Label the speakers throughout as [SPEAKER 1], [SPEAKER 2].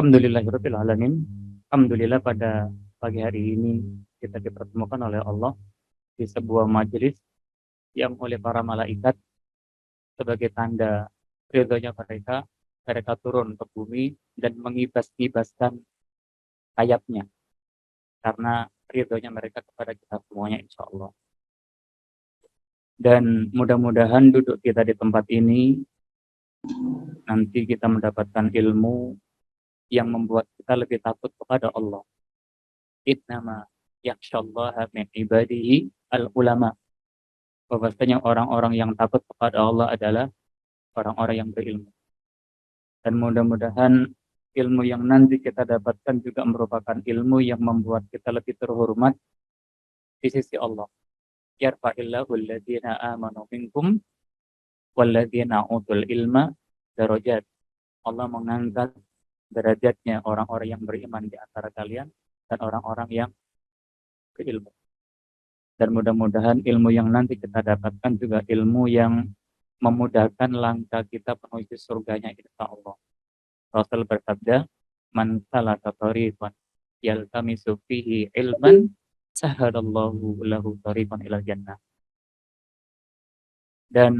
[SPEAKER 1] Alhamdulillahirabbil alamin. Alhamdulillah pada pagi hari ini kita dipertemukan oleh Allah di sebuah majelis yang oleh para malaikat sebagai tanda ridhonya mereka, mereka turun ke bumi dan mengibas-ibaskan sayapnya karena ridhonya mereka kepada kita semuanya insya Allah. Dan mudah-mudahan duduk kita di tempat ini nanti kita mendapatkan ilmu yang membuat kita lebih takut kepada Allah. Innama yakhsyallaha min ibadihi al-ulama. Bahwasanya orang-orang yang takut kepada Allah adalah orang-orang yang berilmu. Dan mudah-mudahan ilmu yang nanti kita dapatkan juga merupakan ilmu yang membuat kita lebih terhormat di sisi Allah. Yarfa'illahu alladhina amanu minkum walladhina utul ilma darajat. Allah mengangkat derajatnya orang-orang yang beriman di antara kalian dan orang-orang yang berilmu. Dan mudah-mudahan ilmu yang nanti kita dapatkan juga ilmu yang memudahkan langkah kita menuju surganya insya Allah. Rasul bersabda, "Man salaka tariqan yaltamisu fihi ilman, sahhalallahu lahu tariqan ilal jannah." Dan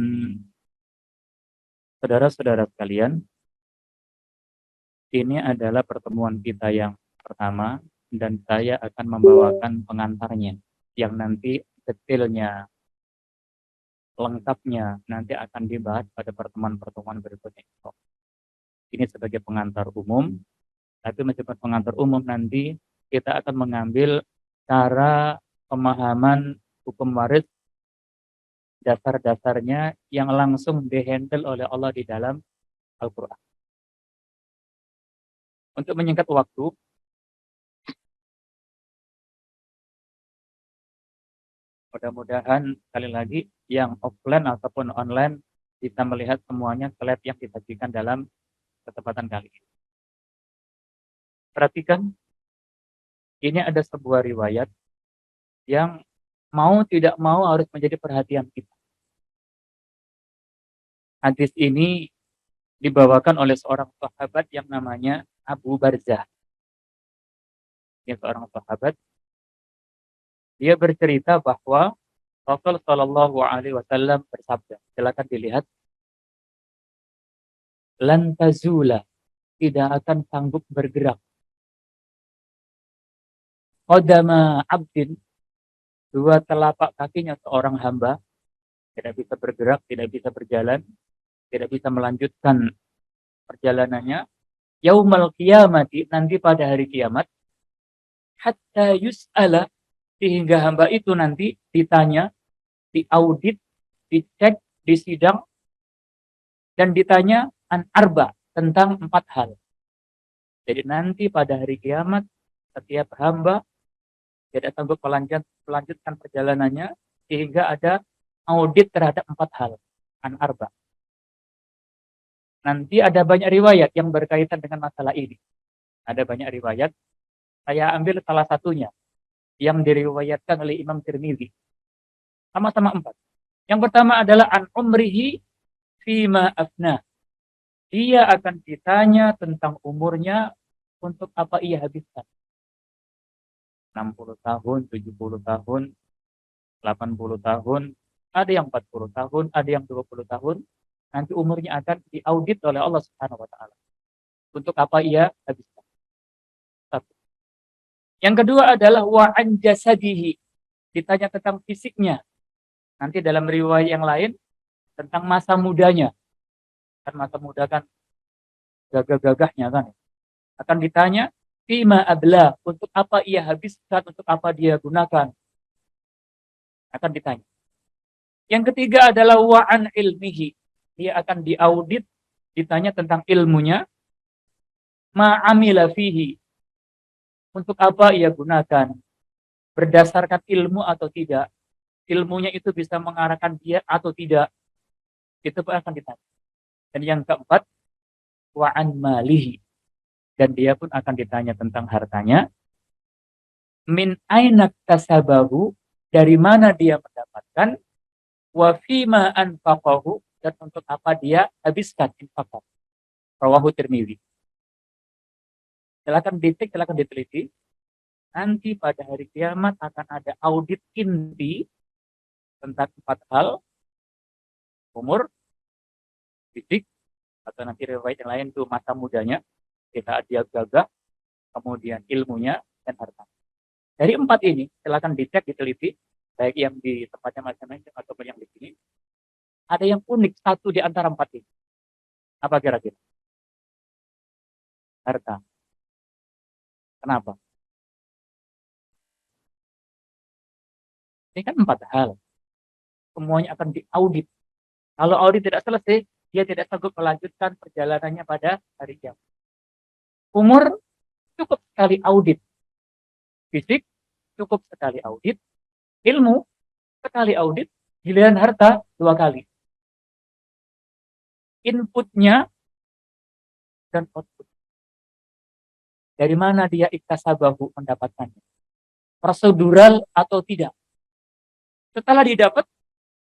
[SPEAKER 1] saudara-saudara sekalian, ini adalah pertemuan kita yang pertama dan saya akan membawakan pengantarnya yang nanti detailnya, lengkapnya nanti akan dibahas pada pertemuan-pertemuan berikutnya. Ini sebagai pengantar umum, tapi meskipun pengantar umum nanti kita akan mengambil cara pemahaman hukum waris dasar-dasarnya yang langsung dihandle oleh Allah di dalam Al-Quran. Untuk menyingkat waktu, mudah-mudahan sekali lagi yang offline ataupun online bisa melihat semuanya slide yang disajikan dalam kesempatan kali ini. Perhatikan, ini ada sebuah riwayat yang mau tidak mau harus menjadi perhatian kita. Hadis ini dibawakan oleh seorang sahabat yang namanya Abu Barzah. Dia seorang sahabat. Dia bercerita bahwa Rasul Shallallahu Alaihi Wasallam bersabda. Silakan dilihat. Lan tazula, tidak akan sanggup bergerak. Qadama abdin, dua telapak kakinya seorang hamba tidak bisa bergerak, tidak bisa berjalan, tidak bisa melanjutkan perjalanannya. Yaumal qiyamati, nanti pada hari kiamat, hatta yus'ala, sehingga hamba itu nanti ditanya, diaudit, dicek, disidang, dan ditanya an arba, tentang 4 hal. Jadi nanti pada hari kiamat, setiap hamba tidak sanggup melanjutkan perjalanannya, sehingga ada audit terhadap 4 hal. An arba. Nanti ada banyak riwayat yang berkaitan dengan masalah ini. Ada banyak riwayat. Saya ambil salah satunya yang diriwayatkan oleh Imam Tirmizi. Sama-sama 4. Yang pertama adalah an umrihi fima afna. Dia akan ditanya tentang umurnya untuk apa ia habiskan. 60 tahun, 70 tahun, 80 tahun, ada yang 40 tahun, ada yang 20 tahun. Nanti umurnya akan diaudit oleh Allah Subhanahu wa taala. Untuk apa ia habiskan. Satu. Yang kedua adalah wa an jasadihi. Ditanya tentang fisiknya. Nanti dalam riwayat yang lain tentang masa mudanya. Kan masa muda kan gagah-gagahnya kan. Akan ditanya fima abla, untuk apa ia habiskan, untuk apa dia gunakan. Akan ditanya. Yang ketiga adalah wa an ilmihi. Dia akan diaudit, ditanya tentang ilmunya. Ma'amila fihi. Untuk apa ia gunakan? Berdasarkan ilmu atau tidak? Ilmunya itu bisa mengarahkan dia atau tidak? Itu akan ditanya. Dan yang keempat, wa'an malihi. Dan dia pun akan ditanya tentang hartanya. Min ainak tasabahu. Dari mana dia mendapatkan? Wa fima anfaqahu. Dan untuk apa dia habiskan infakkan. Rawahu Tirmizi. Silakan dicek, silakan diteliti. Nanti pada hari kiamat akan ada audit inti tentang 4 hal: umur, fisik, atau nanti riwayat yang lain itu masa mudanya, kita dia gagah, kemudian ilmunya, dan harta. Dari 4 ini, silakan dicek, diteliti, baik yang di tempatnya masing-masing ataupun yang di sini. Ada yang unik satu di antara 4 ini. Apa kira-kira? Harta. Kenapa? Ini kan 4 hal. Semuanya akan diaudit. Kalau audit tidak selesai, dia tidak sanggup melanjutkan perjalanannya pada hari kiamat. Umur cukup sekali audit. Fisik cukup sekali audit. Ilmu sekali audit. Giliran harta 2 kali. Inputnya dan output. Dari mana dia iktasabahu mendapatkannya? Prosedural atau tidak? Setelah didapat,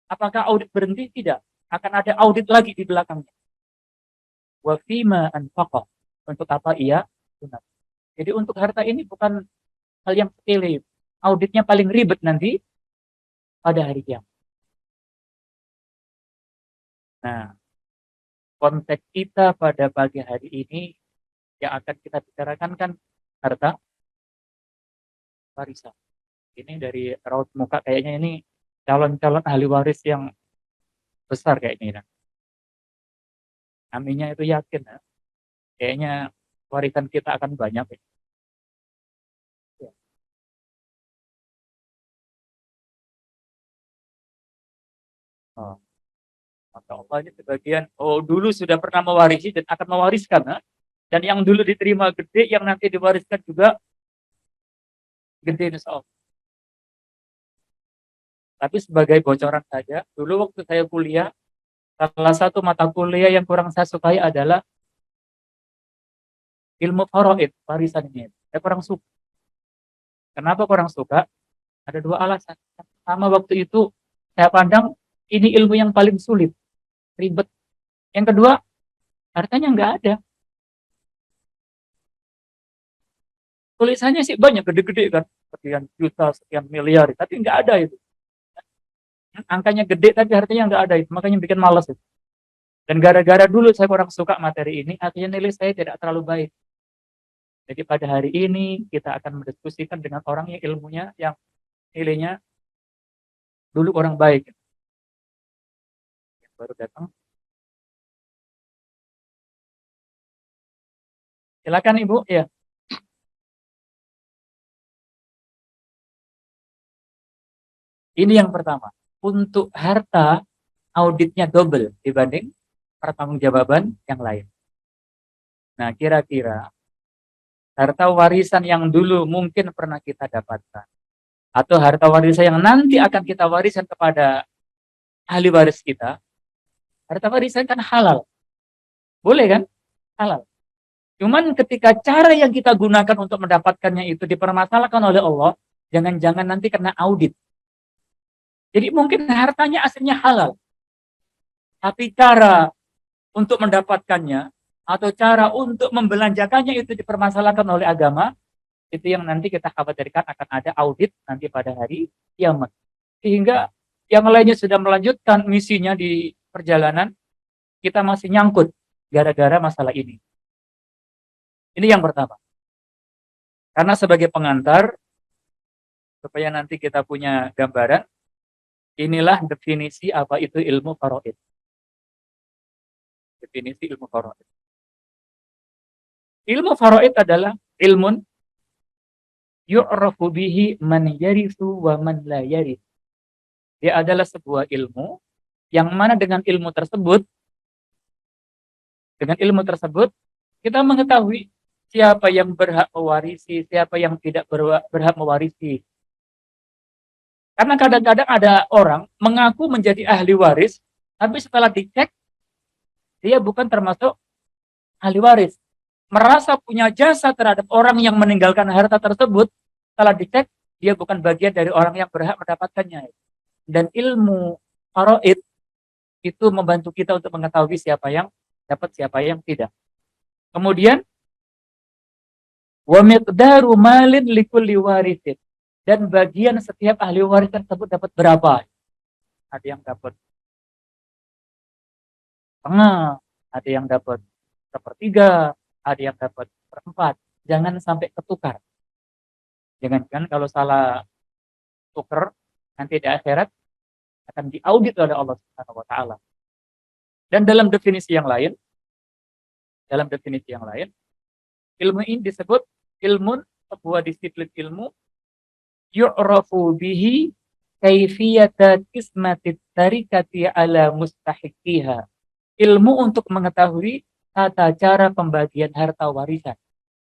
[SPEAKER 1] apakah audit berhenti? Tidak. Akan ada audit lagi di belakangnya. Wa fima anfaqah. Untuk apa ia gunakan. Jadi untuk harta ini bukan hal yang sepele. Auditnya paling ribet nanti pada hari kiamat. Nah, konteks kita pada pagi hari ini yang akan kita bicarakan kan harta warisan. Ini dari raut muka kayaknya ini calon-calon ahli waris yang besar kayaknya. Aminnya itu yakin ya. Kayaknya warisan kita akan banyak. Ya. Oh, maka Allah ini sebagian, oh dulu sudah pernah mewarisi dan akan mewariskan. Ya. Dan yang dulu diterima gede, yang nanti diwariskan juga gede insya Allah. Tapi sebagai bocoran saja, dulu waktu saya kuliah, salah satu mata kuliah yang kurang saya sukai adalah ilmu faraid, warisan ini. Saya kurang suka. Kenapa kurang suka? Ada 2 alasan. Pertama, waktu itu saya pandang ini ilmu yang paling sulit, ribet. Yang kedua, hartanya nggak ada. Tulisannya sih banyak, gede-gede kan, sekian juta, sekian miliar, tapi nggak ada itu. Angkanya gede, tapi hartanya nggak ada itu, makanya bikin males itu. Dan gara-gara dulu saya kurang suka materi ini, akhirnya nilai saya tidak terlalu baik. Jadi pada hari ini kita akan mendiskusikan dengan orang yang ilmunya, yang nilainya dulu orang baik. Yang baru datang. Silakan Ibu, ya. Ini yang pertama. Untuk harta, auditnya double dibanding pertanggungjawaban yang lain. Nah, kira-kira harta warisan yang dulu mungkin pernah kita dapatkan, atau harta warisan yang nanti akan kita warisan kepada ahli waris kita, harta warisan kan halal. Boleh kan? Halal. Cuman ketika cara yang kita gunakan untuk mendapatkannya itu dipermasalahkan oleh Allah, jangan-jangan nanti kena audit. Jadi mungkin hartanya aslinya halal. Tapi cara untuk mendapatkannya atau cara untuk membelanjakannya itu dipermasalahkan oleh agama, itu yang nanti kita khawatirkan akan ada audit nanti pada hari kiamat. Sehingga yang lainnya sudah melanjutkan misinya di perjalanan, kita masih nyangkut gara-gara masalah ini. Ini yang pertama. Karena sebagai pengantar, supaya nanti kita punya gambaran, inilah definisi apa itu ilmu faraid. Definisi ilmu faraid. Ilmu faraid adalah ilmun yu'rafu bihi man yarithu wa man la yarith. Dia adalah sebuah ilmu yang mana dengan ilmu tersebut kita mengetahui siapa yang berhak mewarisi, siapa yang tidak berhak mewarisi. Karena kadang-kadang ada orang mengaku menjadi ahli waris, tapi setelah dicek dia bukan termasuk ahli waris. Merasa punya jasa terhadap orang yang meninggalkan harta tersebut, setelah dicek dia bukan bagian dari orang yang berhak mendapatkannya. Dan ilmu faraid itu membantu kita untuk mengetahui siapa yang dapat, siapa yang tidak. Kemudian Wa miqdaru malin likulli warithin. Dan bagian setiap ahli waris tersebut dapat berapa? Ada yang dapat setengah, ada yang dapat sepertiga, ada yang dapat seperempat. Jangan sampai ketukar. Jangan kalau salah tuker, nanti di akhirat akan diaudit oleh Allah Subhanahu wa taala. Dan dalam definisi yang lain, ilmu ini disebut ilmun, sebuah disiplin ilmu yu'rafu bihi kaifiyata qismatit tarikati ala mustahiqiha. Ilmu untuk mengetahui tata cara pembagian harta warisan.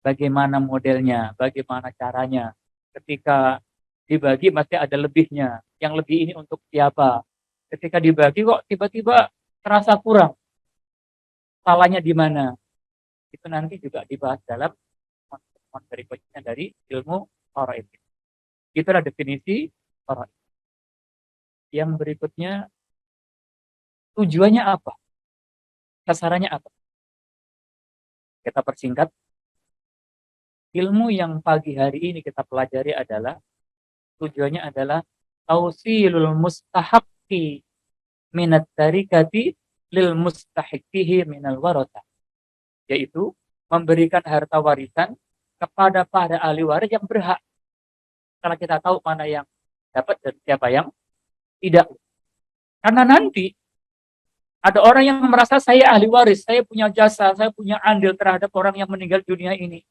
[SPEAKER 1] Bagaimana modelnya, bagaimana caranya. Ketika dibagi pasti ada lebihnya. Yang lebih ini untuk siapa? Ketika dibagi kok tiba-tiba terasa kurang. Salahnya di mana? Itu nanti juga dibahas dalam pertemuan berikutnya dari ilmu faraid. Itulah definisi faraid. Yang berikutnya, tujuannya apa? Sasarannya apa? Kita persingkat. Ilmu yang pagi hari ini kita pelajari adalah, tujuannya adalah tausilul mustahaqqi minat tarikati lil mustahiqihi minal warata. Yaitu memberikan harta warisan kepada para ahli waris yang berhak. Karena kita tahu mana yang dapat dan siapa yang tidak. Karena nanti ada orang yang merasa saya ahli waris, saya punya jasa, saya punya andil terhadap orang yang meninggal dunia ini.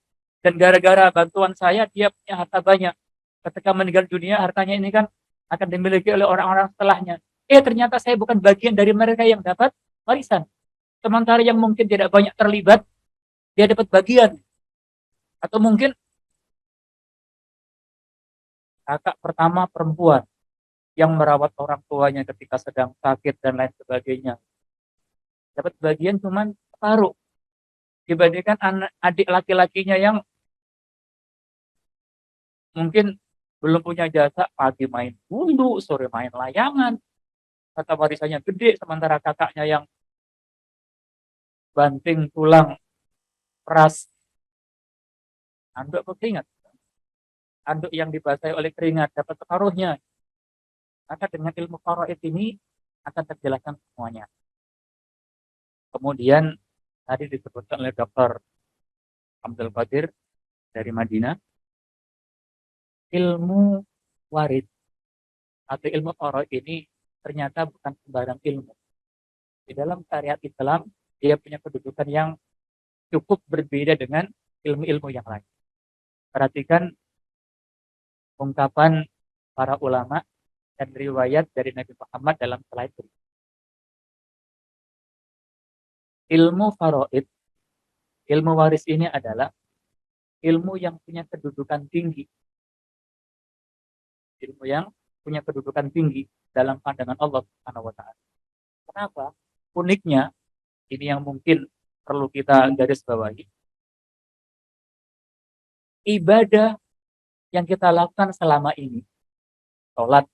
[SPEAKER 1] Dan gara-gara bantuan saya, dia punya harta banyak. Ketika meninggal dunia, hartanya ini kan akan dimiliki oleh orang-orang setelahnya. Ternyata saya bukan bagian dari mereka yang dapat warisan. Sementara yang mungkin tidak banyak terlibat, dia dapat bagian. Atau mungkin kakak pertama perempuan yang merawat orang tuanya ketika sedang sakit dan lain sebagainya. Dapat bagian cuman separuh. Dibandingkan adik laki-lakinya yang mungkin belum punya jasa, pagi main gundu, sore main layangan, kata warisannya gede, sementara kakaknya yang banting tulang, peras, anduk keringat, anduk yang dibasahi oleh keringat, dapat separuhnya. Maka dengan ilmu faraid ini akan terjelaskan semuanya. Kemudian tadi disebutkan oleh Dr. Abdul Qadir dari Madinah, ilmu warid atau ilmu faraid ini ternyata bukan sembarang ilmu. Di dalam syariat Islam, dia punya kedudukan yang cukup berbeda dengan ilmu-ilmu yang lain. Perhatikan ungkapan para ulama dan riwayat dari Nabi Muhammad dalam slide ini. Ilmu faraid, ilmu waris ini adalah ilmu yang punya kedudukan tinggi. Ilmu yang punya kedudukan tinggi dalam pandangan Allah Subhanahu wa taala. Kenapa? Uniknya, ini yang mungkin perlu kita garis bawahi. Ibadah yang kita lakukan selama ini, sholat,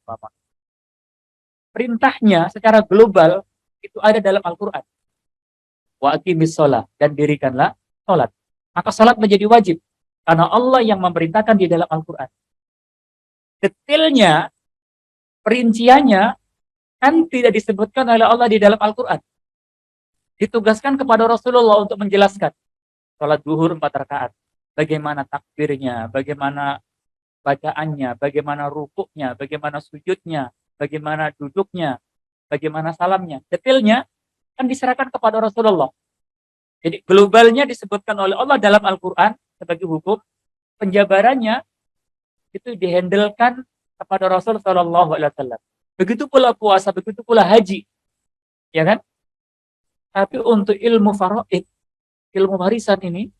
[SPEAKER 1] perintahnya secara global itu ada dalam Al-Quran. Wa aqimis sholat, dan dirikanlah sholat. Maka sholat menjadi wajib karena Allah yang memerintahkan di dalam Al-Quran. Detailnya, perinciannya kan tidak disebutkan oleh Allah di dalam Al-Quran. Ditugaskan kepada Rasulullah untuk menjelaskan. Sholat zuhur 4 rakaat. Bagaimana takbirnya, bagaimana bacaannya, bagaimana rukuknya, bagaimana sujudnya, bagaimana duduknya, bagaimana salamnya. Detailnya kan diserahkan kepada Rasulullah. Jadi globalnya disebutkan oleh Allah dalam Al-Quran sebagai hukum. Penjabarannya itu dihandlekan kepada Rasul Shallallahu Alaihi Wasallam. Begitu pula puasa, begitu pula haji, ya kan? Tapi untuk ilmu faraid, ilmu warisan ini,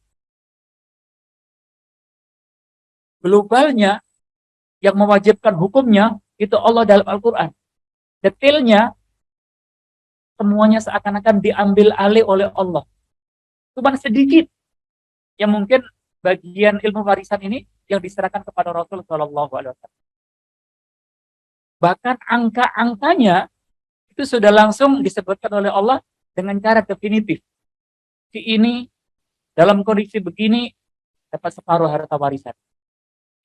[SPEAKER 1] globalnya yang mewajibkan hukumnya itu Allah dalam Al-Quran. Detailnya semuanya seakan-akan diambil alih oleh Allah. Cuma sedikit yang mungkin bagian ilmu warisan ini yang diserahkan kepada Rasul Shallallahu Alaihi Wasallam. Bahkan angka-angkanya itu sudah langsung disebutkan oleh Allah dengan cara definitif. Si ini dalam kondisi begini dapat separuh harta warisan.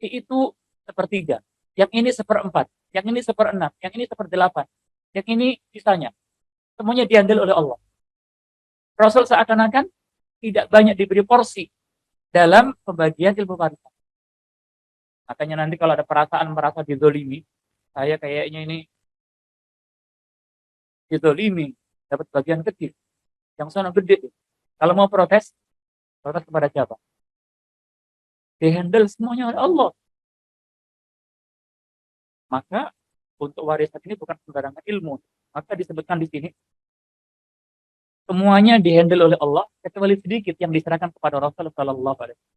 [SPEAKER 1] Itu sepertiga, yang ini seperempat, yang ini seperenam, yang ini seperdelapan, yang ini sisanya. Semuanya diambil oleh Allah. Rasul seakan-akan tidak banyak diberi porsi dalam pembagian ilmu warisan. Makanya nanti kalau ada perasaan merasa dizolimi, saya kayaknya ini dizolimi, dapat bagian kecil, yang sana gede. Kalau mau protes, protes kepada siapa? Dihandle semuanya oleh Allah. Maka untuk warisan ini bukan sembarangan ilmu. Maka disebutkan di sini semuanya dihandle oleh Allah kecuali sedikit yang diserahkan kepada Rasulullah Shallallahu Alaihi Wasallam.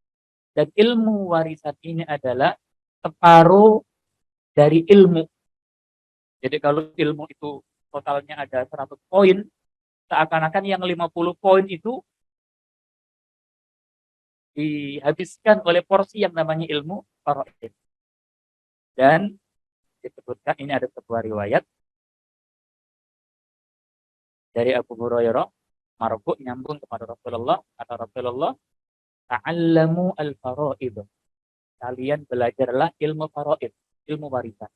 [SPEAKER 1] Dan ilmu warisan ini adalah separuh dari ilmu. Jadi kalau ilmu itu totalnya ada 100 poin, seakan-akan yang 50 poin itu dihabiskan oleh porsi yang namanya ilmu faraid. Dan disebutkan ini ada sebuah riwayat dari Abu Hurairah marfu nyambung kepada Rasulullah, kata Rasulullah, ta'allamu al-faraid. Kalian belajarlah ilmu faraid, ilmu warisan.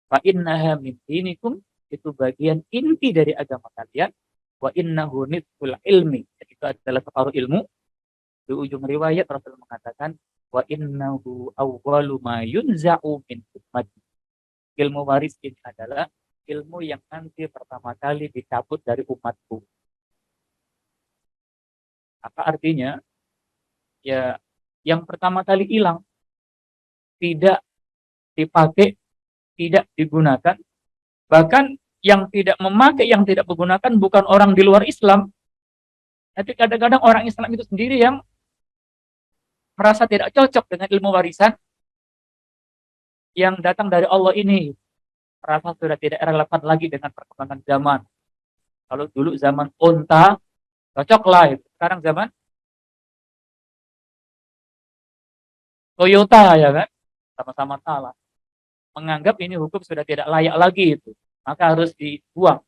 [SPEAKER 1] Fa innaha min dinikum, itu bagian inti dari agama kalian. Wa innahu nisful ilmi, itu adalah separuh ilmu. Di ujung riwayat Rasul mengatakan, wa innahu awwalu ma yunza'u min ummati. Ilmu waris ini adalah ilmu yang nanti pertama kali dicabut dari umatku. Apa artinya? Ya, yang pertama kali hilang, tidak dipakai, tidak digunakan. Bahkan yang tidak memakai, yang tidak menggunakan bukan orang di luar Islam. Tapi kadang-kadang orang Islam itu sendiri yang merasa tidak cocok dengan ilmu warisan yang datang dari Allah ini. Merasa sudah tidak relevan lagi dengan perkembangan zaman. Kalau dulu zaman unta, cocok lah. Sekarang zaman Toyota, ya kan? Sama-sama salah. Menganggap ini hukum sudah tidak layak lagi itu. Maka harus dibuang.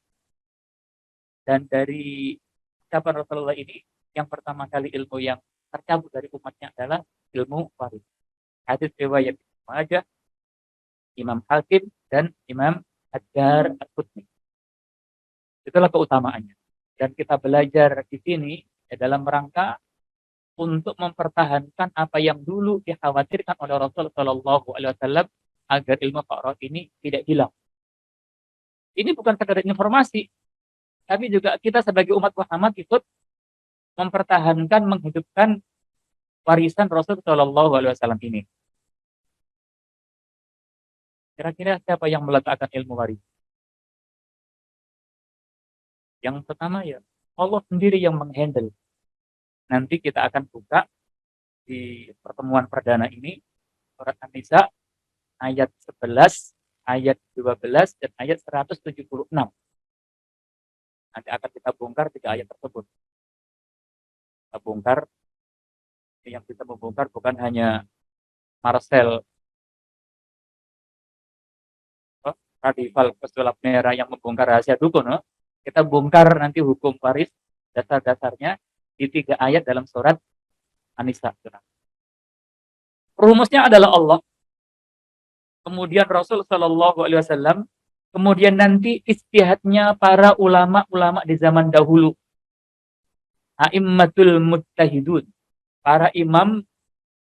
[SPEAKER 1] Dan dari ucapan Rasulullah ini, yang pertama kali ilmu yang tercabut dari umatnya adalah ilmu waris. Hadis riwayat Majah, Imam Hakim, dan Imam Ad-Dar Al-Qutni. Itulah keutamaannya. Dan kita belajar di sini ya, dalam rangka untuk mempertahankan apa yang dulu dikhawatirkan oleh Rasulullah Shallallahu Alaihi Wasallam agar ilmu faraid ini tidak hilang. Ini bukan sekedar informasi, tapi juga kita sebagai umat Muhammad ikut mempertahankan, menghidupkan warisan Rasul Shallallahu Alaihi Wasallam ini. Kira-kira siapa yang meletakkan ilmu waris? Yang pertama ya Allah sendiri yang menghandle. Nanti kita akan buka di pertemuan perdana ini surat An-Nisa ayat 11, ayat 12, dan ayat 176. Nanti akan kita bongkar 3 ayat tersebut. Kita bongkar, yang kita membongkar bukan hanya Marcel Radifal pesulap merah yang membongkar rahasia dukun, no? Kita bongkar nanti hukum waris, dasar-dasarnya di 3 ayat dalam surat An-Nisa. Rumusnya adalah Allah, kemudian Rasul Shallallahu Alaihi Wasallam, kemudian nanti istihadnya para ulama-ulama di zaman dahulu, a'immatul mujtahidun, para imam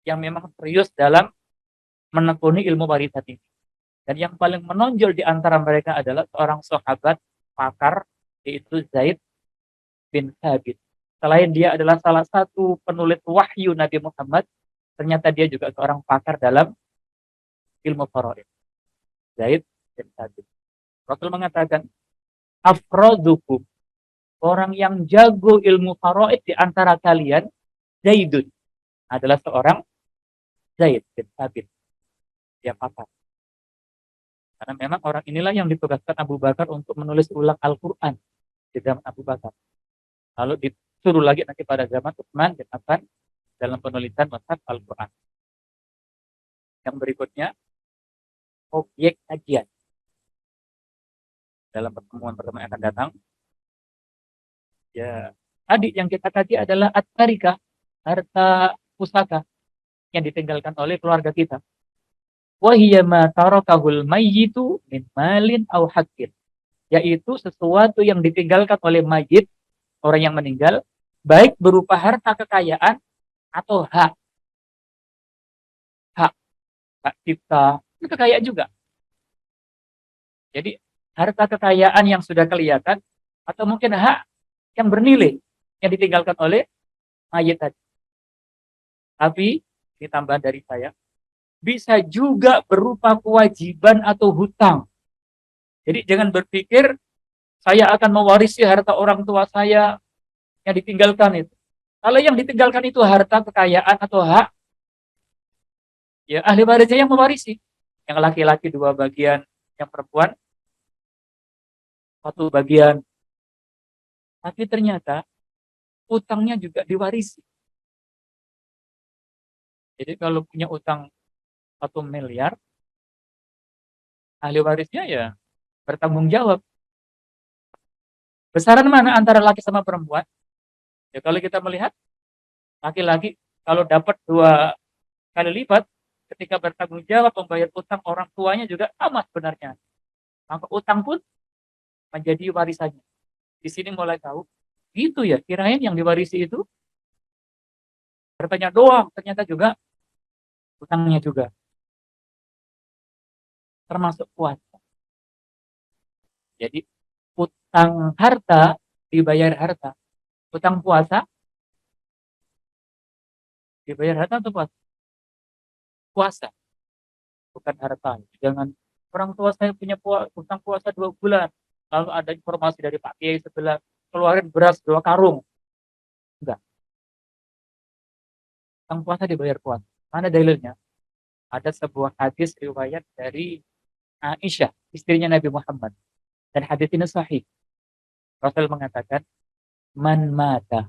[SPEAKER 1] yang memang serius dalam menekuni ilmu warisan ini. Dan yang paling menonjol di antara mereka adalah seorang sahabat pakar, yaitu Zaid bin Thabit. Selain dia adalah salah satu penulis wahyu Nabi Muhammad, ternyata dia juga seorang pakar dalam ilmu faraid. Zaid bin Thabit. Rasul mengatakan, afrodukum, orang yang jago ilmu faraid di antara kalian, Zaidun, adalah seorang Zaid bin Thabit. Dia pakar. Karena memang orang inilah yang ditugaskan Abu Bakar untuk menulis ulang Al-Quran di zaman Abu Bakar. Lalu disuruh lagi nanti pada zaman Utsman bin Affan dalam penulisan Mushaf Al-Quran. Yang berikutnya, objek kajian. Dalam pertemuan-pertemuan yang akan datang, ya tadi yang kita kaji adalah at-tarikah, harta pusaka. yang ditinggalkan oleh keluarga kita. Wa hiya ma tarakahul mayyitu min malin aw haqqin, yaitu sesuatu yang ditinggalkan oleh mayit, orang yang meninggal, baik berupa harta kekayaan atau hak. Hak, hak cipta, itu kekayaan juga. Jadi harta kekayaan yang sudah kelihatan atau mungkin hak yang bernilai yang ditinggalkan oleh mayit tadi. Tapi ditambah dari saya, bisa juga berupa kewajiban atau hutang. Jadi jangan berpikir saya akan mewarisi harta orang tua saya yang ditinggalkan itu. Kalau yang ditinggalkan itu harta kekayaan atau hak, ya ahli warisnya yang mewarisi. Yang laki-laki 2 bagian, yang perempuan 1 bagian. Tapi ternyata utangnya juga diwarisi. Jadi kalau punya utang 1 miliar, ahli warisnya ya bertanggung jawab. Besaran mana antara laki sama perempuan? Ya kalau kita melihat laki-laki kalau dapat 2 kali lipat ketika bertanggung jawab membayar utang orang tuanya juga sama sebenarnya. Maka utang pun menjadi warisannya. Di sini mulai tahu, itu ya kirain yang diwarisi itu hartanya doang, ternyata juga utangnya juga, termasuk puasa. Jadi utang harta dibayar harta, utang puasa dibayar harta atau puasa? Puasa, bukan harta. Jangan orang tua saya punya utang puasa 2 bulan, lalu ada informasi dari Pak Kiai sebelah keluarin beras 2 karung. Enggak, utang puasa dibayar puasa. Mana dalilnya? Ada sebuah hadis riwayat dari Aisyah, istrinya Nabi Muhammad. Dan hadis ini sahih. Rasul mengatakan, man mata,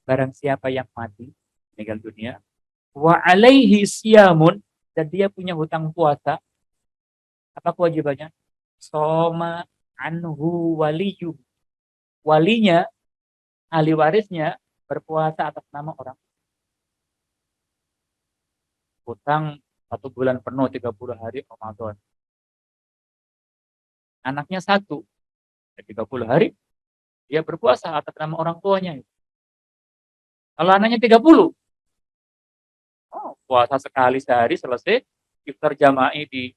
[SPEAKER 1] barang siapa yang mati, meninggal dunia, wa alaihi siyamun, dan dia punya hutang puasa, apa kewajibannya? Soma anhu waliyu. Walinya, ahli warisnya, berpuasa atas nama orang. Hutang 1 bulan penuh, 30 hari Ramadan. Anaknya 1, 30 hari, dia berpuasa atas nama orang tuanya. Kalau anaknya 30, puasa sekali sehari selesai, iftar jama'i di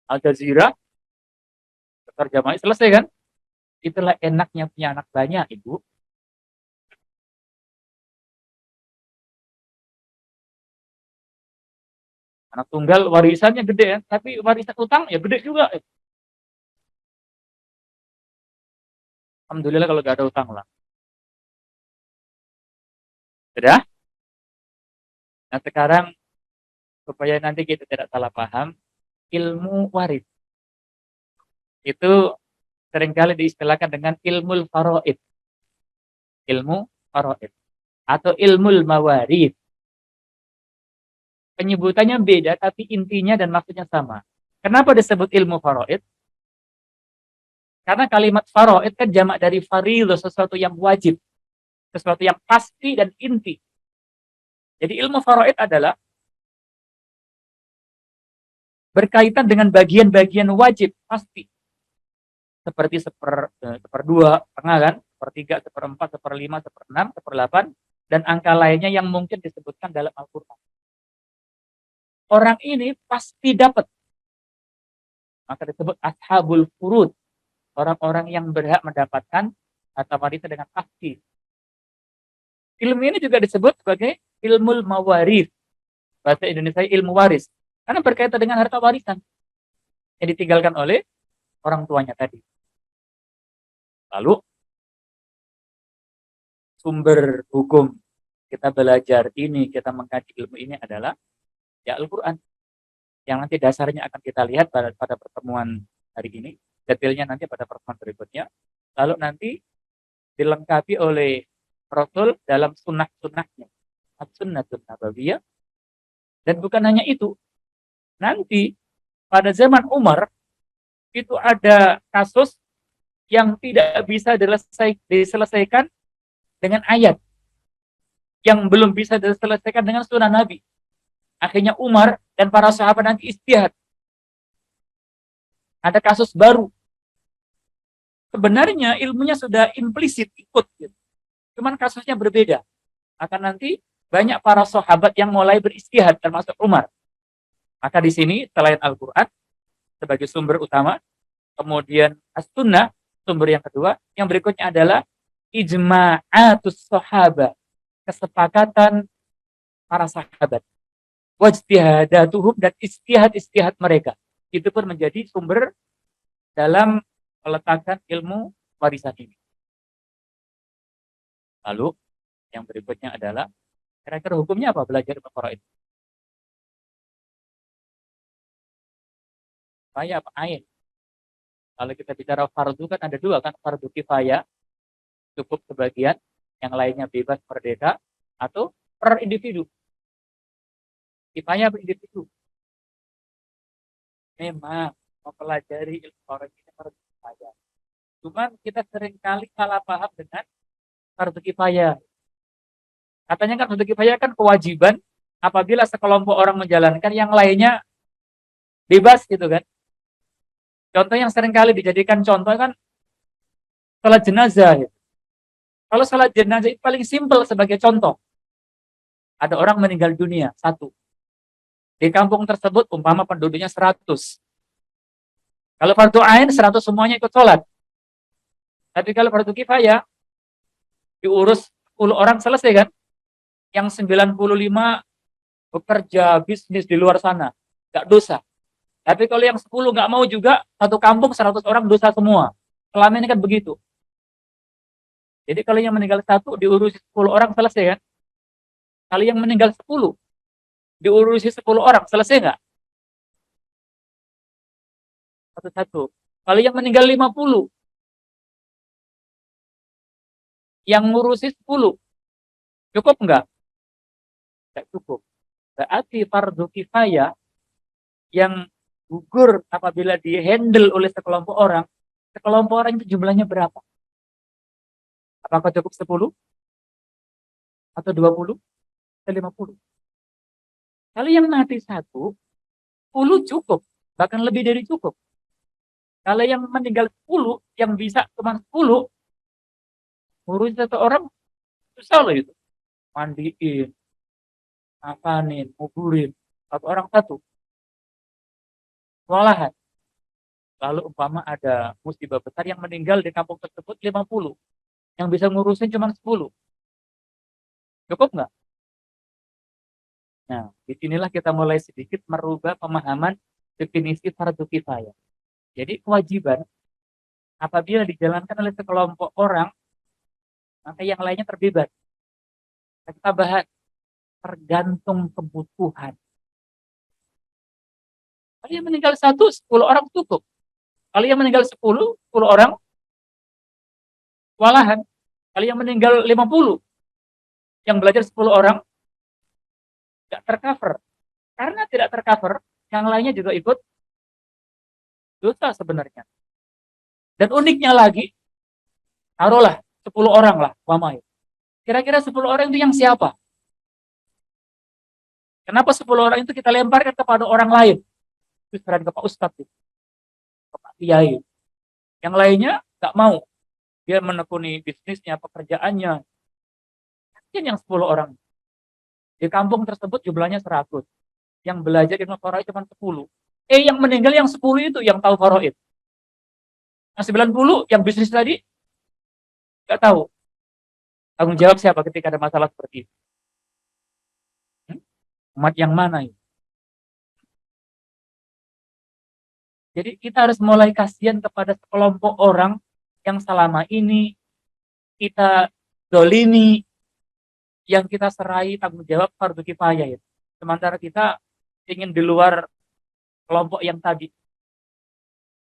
[SPEAKER 1] Al Jazeera, iftar jama'i selesai kan? Itulah enaknya punya anak banyak, Ibu. Anak tunggal warisannya gede ya, tapi warisan utang ya gede juga. Alhamdulillah kalau gak ada utang lah. Sudah? Nah sekarang supaya nanti kita tidak salah paham, ilmu waris itu seringkali diistilahkan dengan ilmu faraid. Ilmu faraid atau ilmu mawarith. Penyebutannya beda tapi intinya dan maksudnya sama. Kenapa disebut ilmu faraid? Karena kalimat faraid kan jamak dari fardhu, sesuatu yang wajib, sesuatu yang pasti dan inti. Jadi ilmu faraid adalah berkaitan dengan bagian-bagian wajib pasti. Seperti seperdua, setengah kan, sepertiga, seperempat, seperlima, seperenam, seperdelapan, dan angka lainnya yang mungkin disebutkan dalam Al-Quran. Orang ini pasti dapat. Maka disebut ashabul furud. Orang-orang yang berhak mendapatkan harta warisan dengan pasti. Ilmu ini juga disebut sebagai ilmu mawarith. Bahasa Indonesia ilmu waris. Karena berkaitan dengan harta warisan yang ditinggalkan oleh orang tuanya tadi. Lalu sumber hukum kita belajar ini, kita mengkaji ilmu ini adalah ya Al-Quran. Yang nanti dasarnya akan kita lihat pada pertemuan hari ini. Detailnya nanti pada pertemuan berikutnya. Lalu nanti dilengkapi oleh Rasul dalam sunnah-sunnahnya. As-sunnatun nabawiyah. Dan bukan hanya itu. Nanti pada zaman Umar itu ada kasus yang tidak bisa diselesaikan dengan ayat. yang belum bisa diselesaikan dengan sunnah Nabi. Akhirnya Umar dan para sahabat nanti istihad. Ada kasus baru. Sebenarnya ilmunya sudah implisit ikut. Gitu. Cuman kasusnya berbeda. Akan nanti banyak para sahabat yang mulai beristihad termasuk Umar. Maka di sini selain Al-Quran sebagai sumber utama, kemudian As-Sunnah sumber yang kedua, yang berikutnya adalah ijma'atus sahabat, kesepakatan para sahabat. Wajtihadatuhum dan istihad-istihad mereka. Itu pun menjadi sumber dalam meletakkan ilmu warisan ini. Lalu yang berikutnya adalah kira-kira hukumnya apa belajar ilmu faraid? Kifayah apa ain? Kalau kita bicara fardu kan ada dua kan, fardu kifayah cukup sebagian, yang lainnya bebas merdeka, atau per individu. Kifayah per individu. Memang mempelajari ilmu faraid ini fardu kifayah. Cuman kita seringkali salah paham dengan fardu kifayah. Katanya kan fardu kifayah kan kewajiban apabila sekelompok orang menjalankan, yang lainnya bebas gitu kan. Contoh yang seringkali dijadikan contoh kan salat jenazah. Gitu. Kalau salat jenazah itu paling simpel sebagai contoh. Ada orang meninggal dunia, satu. Di kampung tersebut umpama penduduknya 100. Kalau fardu ain 100 semuanya ikut sholat. Tapi kalau fardu kifayah diurus 10 orang selesai kan? Yang 95 bekerja bisnis di luar sana, nggak dosa. Tapi kalau yang 10 nggak mau juga, satu kampung 100 orang dosa semua. Selama ini kan begitu. Jadi kalau yang meninggal satu diurusi 10 orang selesai kan? Kalau yang meninggal 10 diurusi 10 orang selesai nggak? Satu-satu. Kalau yang meninggal 50 yang ngurusi 10 cukup nggak? Nggak cukup. Berarti fardu kifayah yang gugur apabila dihandle oleh sekelompok orang itu jumlahnya berapa? Apakah cukup 10? Atau 20? Atau 50? Kalau yang mati satu, 10 cukup. Bahkan lebih dari cukup. Kalau yang meninggal 10, yang bisa cuma 10, ngurus satu orang, susah loh itu. Mandiin, ngapain, nguburin. Satu orang satu. Kewalahan. Lalu umpama ada musibah besar yang meninggal di kampung tersebut 50. Yang bisa ngurusin cuma 10. Cukup nggak? Nah, disinilah kita mulai sedikit merubah pemahaman definisi fardu kifayah. Jadi kewajiban apabila dijalankan oleh sekelompok orang, maka yang lainnya terbebas. Kita bahas tergantung kebutuhan. Kalau yang meninggal 1, 10 orang cukup. Kalau yang meninggal 10 orang walahan. Kalau yang meninggal 50, yang belajar 10 orang, tidak tercover. Karena tidak tercover, yang lainnya juga ikut dosa sebenarnya. Dan uniknya lagi, taruhlah 10 orang lah, umpamanya. Kira-kira 10 orang itu yang siapa? Kenapa 10 orang itu kita lemparkan kepada orang lain? Itu serahkan ke Pak Ustadz, ke Pak Kiai. Yang lainnya nggak mau. Dia menekuni bisnisnya, pekerjaannya. Mungkin yang 10 orang. Di kampung tersebut jumlahnya 100. Yang belajar ilmu faraid cuma 10. Yang meninggal yang 10 itu yang tahu faraid. Yang 90 yang bisnis tadi nggak tahu. Tanggung jawab siapa ketika ada masalah seperti itu? Umat yang mana ini? Jadi kita harus mulai kasihan kepada sekelompok orang yang selama ini kita dolimi, yang kita serai tanggung jawab fardu kifayah itu. Sementara kita ingin di luar kelompok yang tadi.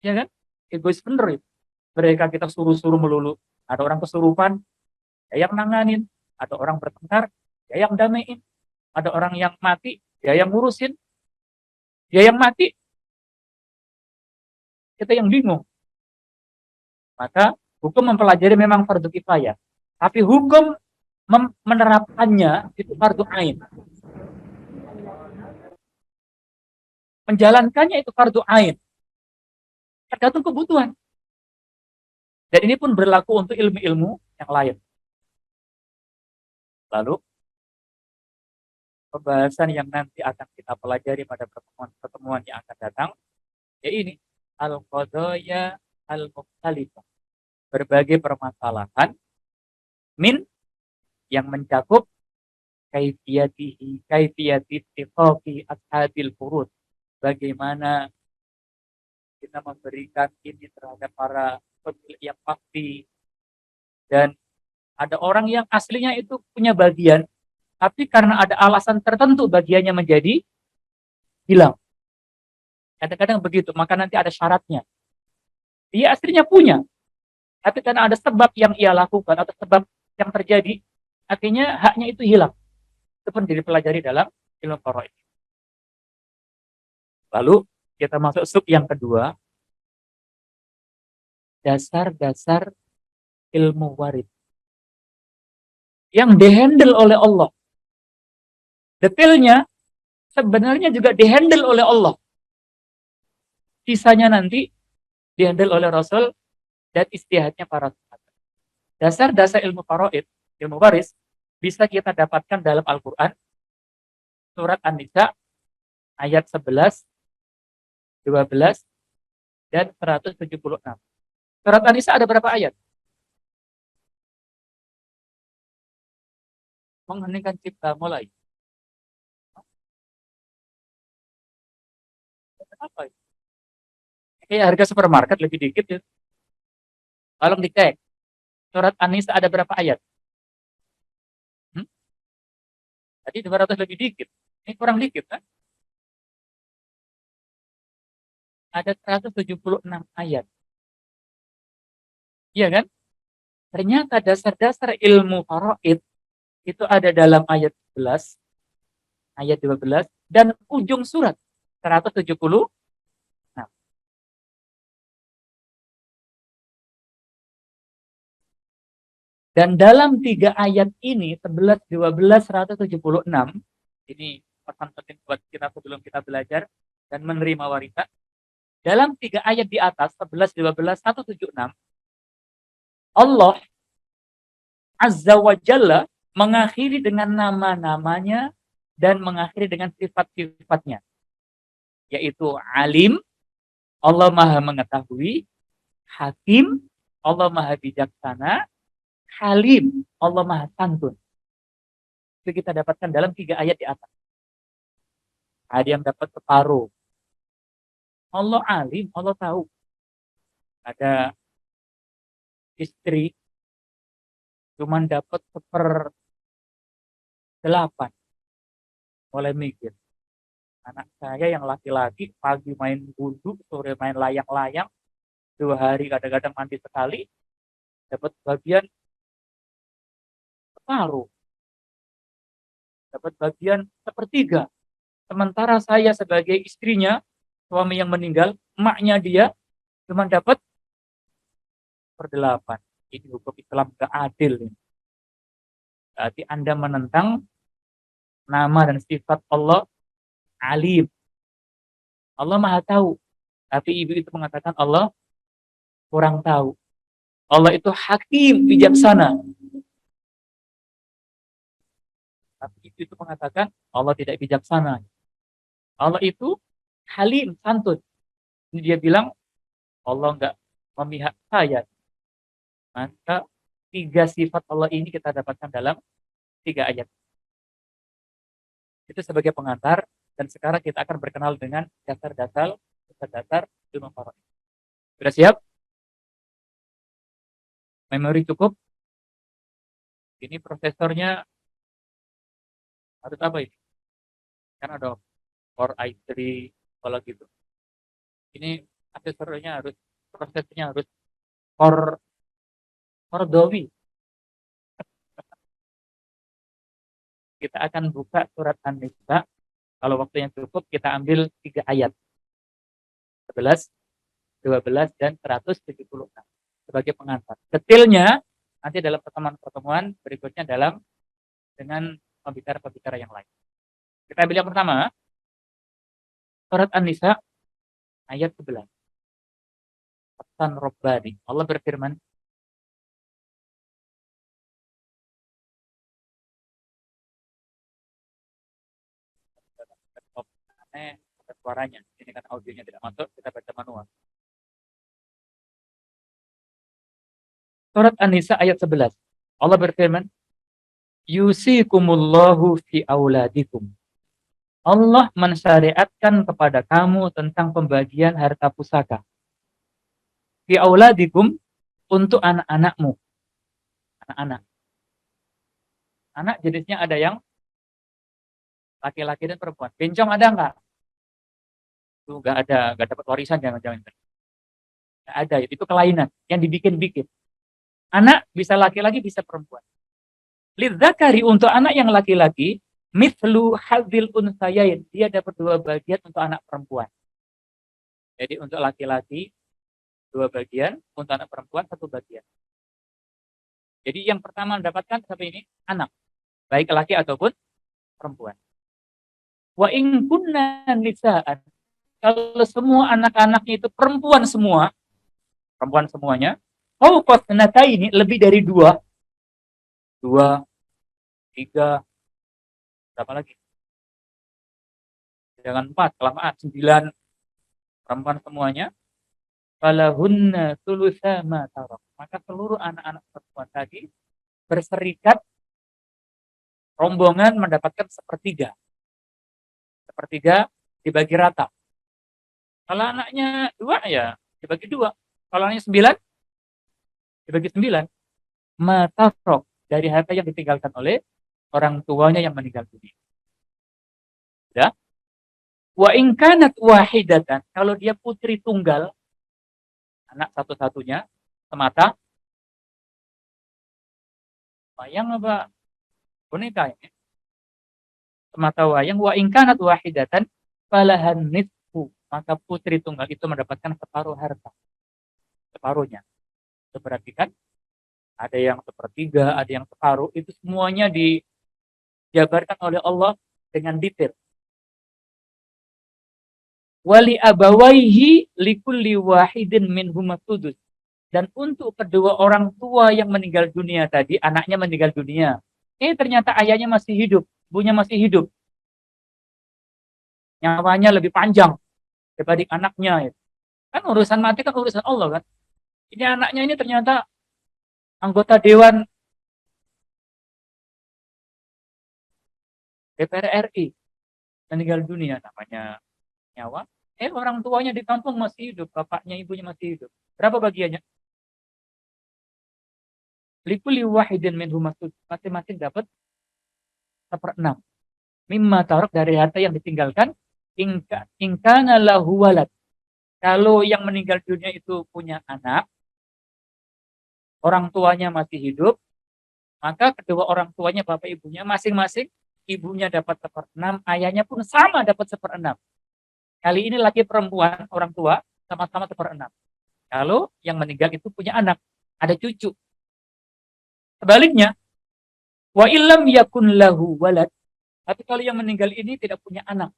[SPEAKER 1] Ya kan? Egois bener itu. Mereka kita suruh-suruh melulu. Ada orang kesurupan, ya yang nanganin. Ada orang bertengkar, ya yang damaiin. Ada orang yang mati, ya yang ngurusin. Ya yang mati, kita yang bingung. Maka hukum mempelajari memang fardu kifayah. Tapi hukum menerapkannya itu fardu ain. Menjalankannya itu fardu ain. Tergantung kebutuhan. Dan ini pun berlaku untuk ilmu-ilmu yang lain. Lalu pembahasan yang nanti akan kita pelajari pada pertemuan yang akan datang, ya ini al-qadaya al-mukhtalifah. Berbagai permasalahan min yang mencakup kaifiyatihi, kaifiyati ittifaqi ashabil furud. Bagaimana kita memberikan ini terhadap para pemilik yang pasti. Dan ada orang yang aslinya itu punya bagian, tapi karena ada alasan tertentu bagiannya menjadi hilang. Kadang-kadang begitu, maka nanti ada syaratnya. Dia aslinya punya, tapi karena ada sebab yang ia lakukan atau sebab yang terjadi, akhirnya haknya itu hilang. Itu pun dipelajari dalam ilmu faraid. Lalu kita masuk sub yang kedua, dasar-dasar ilmu warid yang dihandle oleh Allah. Detailnya sebenarnya juga dihandle oleh Allah. Sisanya nanti dihandle oleh Rasul dan istihadnya para sahabat. Dasar-dasar ilmu faraid, ilmu waris, bisa kita dapatkan dalam Al-Quran, surat An-Nisa, ayat 11, 12, dan 176. Surat An-Nisa ada berapa ayat? Mengheningkan cipta mulai. Apa? Kayak harga supermarket lebih dikit ya. Tolong dicek. Surat An-Nisa ada berapa ayat? Tadi 200 lebih dikit. Ini kurang dikit kan? Ada 176 ayat. Iya kan? Ternyata dasar-dasar ilmu faraid itu ada dalam ayat 11, ayat 12, dan ujung surat 170. Nah, dan dalam 3 ayat ini, 11, 12, 176, ini pesan penting buat kita sebelum kita belajar dan menerima warisan. Dalam 3 ayat di atas, 11, 12, 176, Allah Azza wa Jalla mengakhiri dengan nama-namanya dan mengakhiri dengan sifat-sifatnya. Yaitu alim, Allah maha mengetahui, hakim, Allah maha bijaksana, halim, Allah maha santun. Itu kita dapatkan dalam 3 ayat di atas. Ada yang dapat separuh. Allah alim, Allah tahu. Ada istri cuman dapat 1/8. Mulai mikir. Anak saya yang laki-laki pagi main gundu, sore main layang-layang, 2 hari kadang-kadang mandi sekali, dapat bagian separuh, dapat bagian 1/3. Sementara saya sebagai istrinya, suami yang meninggal, emaknya dia cuma dapat 1/8. Ini hukum Islam gak adil. Berarti Anda menentang nama dan sifat Allah alim. Allah maha tahu. Tapi ibu itu mengatakan Allah kurang tahu. Allah itu hakim, bijaksana. Tapi ibu itu mengatakan Allah tidak bijaksana. Allah itu halim, santun. Ini dia bilang Allah enggak memihak saya. Maka 3 sifat Allah ini kita dapatkan dalam 3 ayat. Itu sebagai pengantar, dan sekarang kita akan berkenal dengan dasar-dasar ilmu faraid. Sudah siap? Memori cukup? Ini prosesornya harus apa ini? Kan ada Core i3 kalau gitu. Ini aksesornya harus, prosesnya harus Core Dowi. Kita akan buka surat An-Nisa. Kalau waktunya cukup, kita ambil 3 ayat. 11, 12, dan 176. Sebagai pengantar. Detailnya, nanti dalam pertemuan-pertemuan berikutnya dalam dengan pembicara-pembicara yang lain. Kita ambil yang pertama, surat An-Nisa ayat 11. Pesan Rabbani. Allah berfirman, suaranya. Ini kan audionya tidak masuk, kita baca manual. Surat An-Nisa ayat 11. Allah berfirman, Yusikumullahu fi auladikum. Allah mensyariatkan kepada kamu tentang pembagian harta pusaka. Fi auladikum, untuk anak-anakmu. Anak-anak. Anak jenisnya ada yang laki-laki dan perempuan. Bencong ada nggak? Itu nggak ada, nggak dapat warisan jangan-jangan. Nggak ada, itu kelainan yang dibikin-bikin. Anak bisa laki-laki, bisa perempuan. Lidzakari, untuk anak yang laki-laki, mithlu hadzil unsayain, dia dapat 2 bagian, untuk anak perempuan. Jadi untuk laki-laki 2 bagian, untuk anak perempuan 1 bagian. Jadi yang pertama mendapatkan sampai ini anak, baik laki ataupun perempuan. Wa in kunna nisaan, kalau semua anak-anaknya itu perempuan semua, perempuan semuanya, fawqa thnataini, lebih dari 2, 3, berapa lagi? Jangan 4, kelamaan, 9 perempuan semuanya, falahunna thulutsa ma tarak. Maka seluruh anak-anak perempuan tadi berserikat rombongan mendapatkan sepertiga. Sepertiga dibagi rata. Kalau anaknya 2 ya dibagi 2. Kalau anaknya 9 dibagi 9. Ma tarak, dari harta yang ditinggalkan oleh orang tuanya yang meninggal dunia. Ya. Wa in kanat wahidatan, kalau dia putri tunggal, anak satu-satunya semata, wayang apa boneka ini, semata wayang, wa in kanat wahidatan falahan nisfu, maka putri tunggal itu mendapatkan separuh harta, separuhnya. Itu berarti kan ada yang sepertiga, ada yang separuh, itu semuanya dijabarkan oleh Allah dengan detail. Wali abawaihi likulli wahidin minhum sudus, dan untuk kedua orang tua yang meninggal dunia tadi, anaknya meninggal dunia, ternyata ayahnya masih hidup, ibunya masih hidup, nyawanya lebih panjang dibanding anaknya. Kan urusan mati kan urusan Allah kan. Ini anaknya ini ternyata anggota dewan DPR RI, meninggal dunia, namanya nyawa. Orang tuanya di kampung masih hidup, bapaknya ibunya masih hidup. Berapa bagiannya? Likulli wahidin minhum masing-masing dapat 1/6. Mimma tarak, dari harta yang ditinggalkan, ingkana lahu walad. Kalau yang meninggal dunia itu punya anak, orang tuanya masih hidup, maka kedua orang tuanya, bapak ibunya masing-masing, ibunya dapat 1/6, ayahnya pun sama dapat 1/6. Kali ini laki perempuan, orang tua sama-sama 1/6. Kalau yang meninggal itu punya anak, ada cucu. Sebaliknya, wa illam yakun lahu walad, tapi kalau yang meninggal ini tidak punya anak,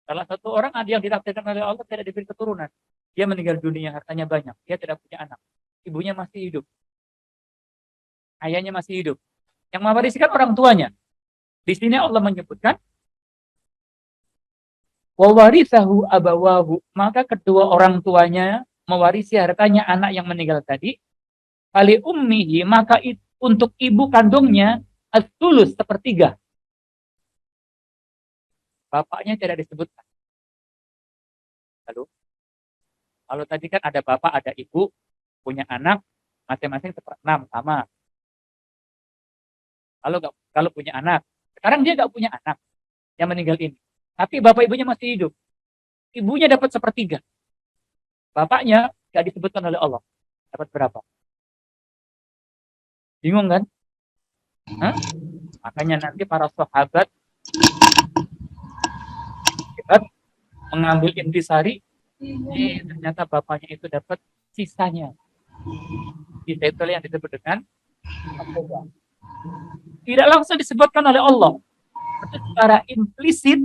[SPEAKER 1] salah satu orang ada yang ditakdirkan oleh Allah tidak diberi keturunan, dia meninggal dunia, hartanya banyak, dia tidak punya anak, ibunya masih hidup, ayahnya masih hidup, yang mewariskan orang tuanya. Di sini Allah menyebutkan wa warisahu abawahu, maka kedua orang tuanya mewarisi hartanya anak yang meninggal tadi. Kali ummihi, maka untuk ibu kandungnya as-sulus, 1/3. Bapaknya tidak disebutkan. Lalu, kalau tadi kan ada bapak, ada ibu, punya anak, masing-masing 1/6 sama. Kalau punya anak, sekarang dia nggak punya anak yang meninggal ini, tapi bapak ibunya masih hidup, ibunya dapat 1/3. Bapaknya nggak disebutkan oleh Allah, dapat berapa? Bingung kan? Hah? Makanya nanti para sahabat mengambil intisari, ternyata bapaknya itu dapat sisanya. Sisa itu yang disebut dengan Tidak langsung disebutkan oleh Allah. Tapi secara implisit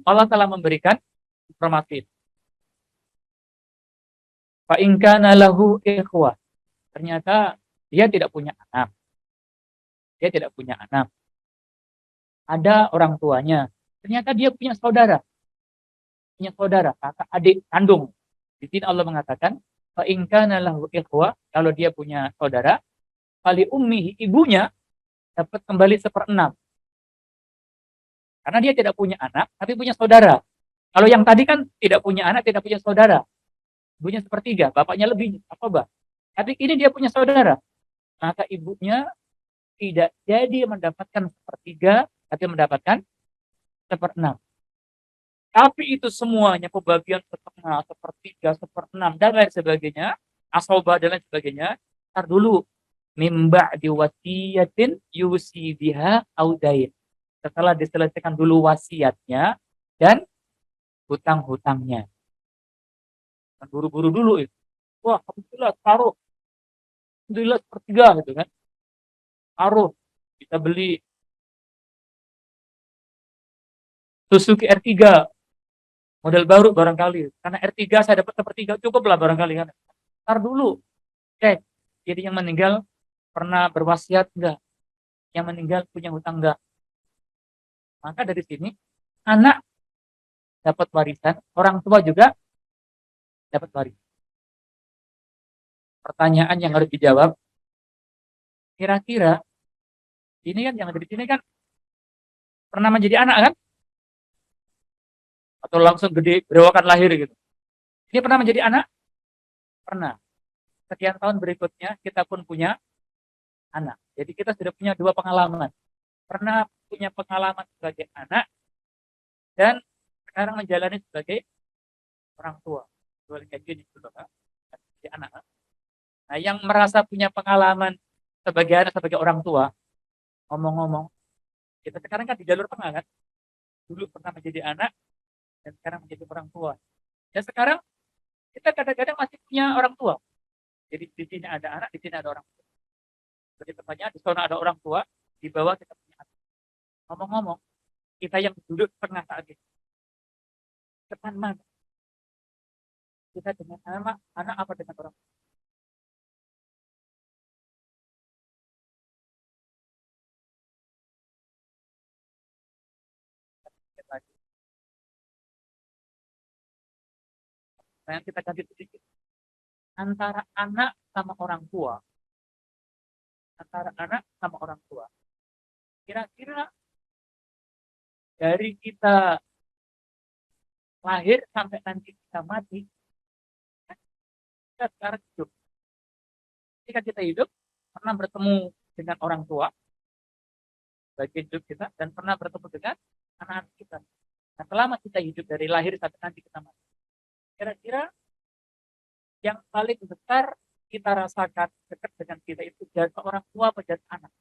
[SPEAKER 1] Allah telah memberikan informasi. Fa in kana lahu ikhwah. Ternyata dia tidak punya anak. Dia tidak punya anak. Ada orang tuanya. Ternyata dia punya saudara. Punya saudara, kakak, adik, kandung. Di sini Allah mengatakan, fa in kana lahu ikhwah, kalau dia punya saudara, fali ummihi, ibunya dapat kembali 1/6. Karena dia tidak punya anak, tapi punya saudara. Kalau yang tadi kan tidak punya anak, tidak punya saudara. Ibunya 1/3, bapaknya lebih, apa bah? Tapi ini dia punya saudara. Maka ibunya tidak jadi mendapatkan 1/3, tapi mendapatkan 1/6. Tapi itu semuanya, pembagian 1/2, 1/3, 1/6, dan lain sebagainya, asobah dan lain sebagainya, ntar dulu. Mimba diwasiyatin yusi biha audain. Setelah diselesaikan dulu wasiatnya dan hutang-hutangnya. Buru-buru dulu itu. Wah, alhamdulillah taruh. Alhamdulillah 1/3 gitu kan. Taruh. Kita beli Suzuki R3 model baru barangkali. Karena R3 saya dapat 1/3 cukup lah barangkali kan. Ntar dulu. Cek. Jadi yang meninggal pernah berwasiat enggak? Yang meninggal punya hutang enggak? Maka dari sini anak dapat warisan, orang tua juga dapat warisan. Pertanyaan yang harus dijawab, kira-kira ini kan yang ada di sini kan pernah menjadi anak kan? Atau langsung gede berewokan lahir gitu. Ini pernah menjadi anak? Pernah. Sekian tahun berikutnya kita pun punya anak. Jadi kita sudah punya 2 pengalaman. Pernah punya pengalaman sebagai anak dan sekarang menjalani sebagai orang tua. Boleh kayak gini dulu, Pak. Jadi anak. Nah, yang merasa punya pengalaman sebagai anak, sebagai orang tua, ngomong-ngomong, kita sekarang kan di jalur tengah kan. Dulu pernah menjadi anak dan sekarang menjadi orang tua. Dan sekarang kita kadang-kadang masih punya orang tua. Jadi di sini ada anak, di sini ada orang tua. Jadi tepatnya di sana ada orang tua, di bawah kita punya anak. Ngomong-ngomong, kita yang duduk tengah saat ini, depan mana? Kita dengan anak apa dengan orang tua? Nah, yang kita ganti sedikit. Antara anak sama orang tua. Antara anak sama orang tua. Kira-kira dari kita lahir sampai nanti kita mati, kita sekarang hidup. Ketika kita hidup, pernah bertemu dengan orang tua, bagi hidup kita, dan pernah bertemu dengan anak-anak kita. Nah, selama kita hidup dari lahir sampai nanti kita mati, kira-kira yang paling besar kita rasakan dekat dengan kita itu jasa orang tua atau jasa anak?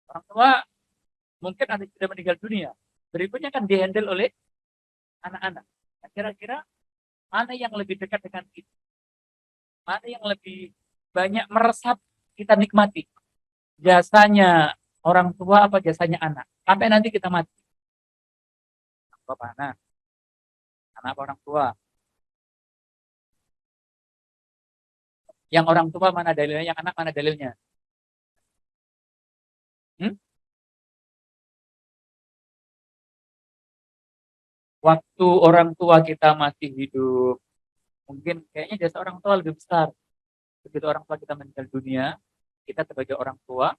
[SPEAKER 1] Orang tua mungkin ada sudah meninggal dunia. Berikutnya kan dihandle oleh anak-anak. Nah, kira-kira mana yang lebih dekat dengan kita? Mana yang lebih banyak meresap kita nikmati? Jasanya orang tua apa jasanya anak? Sampai nanti kita mati. Bapak anak orang tua. Yang orang tua mana dalilnya, yang anak mana dalilnya? Hmm? Waktu orang tua kita masih hidup, mungkin kayaknya jasa orang tua lebih besar. Begitu orang tua kita meninggal dunia, kita sebagai orang tua,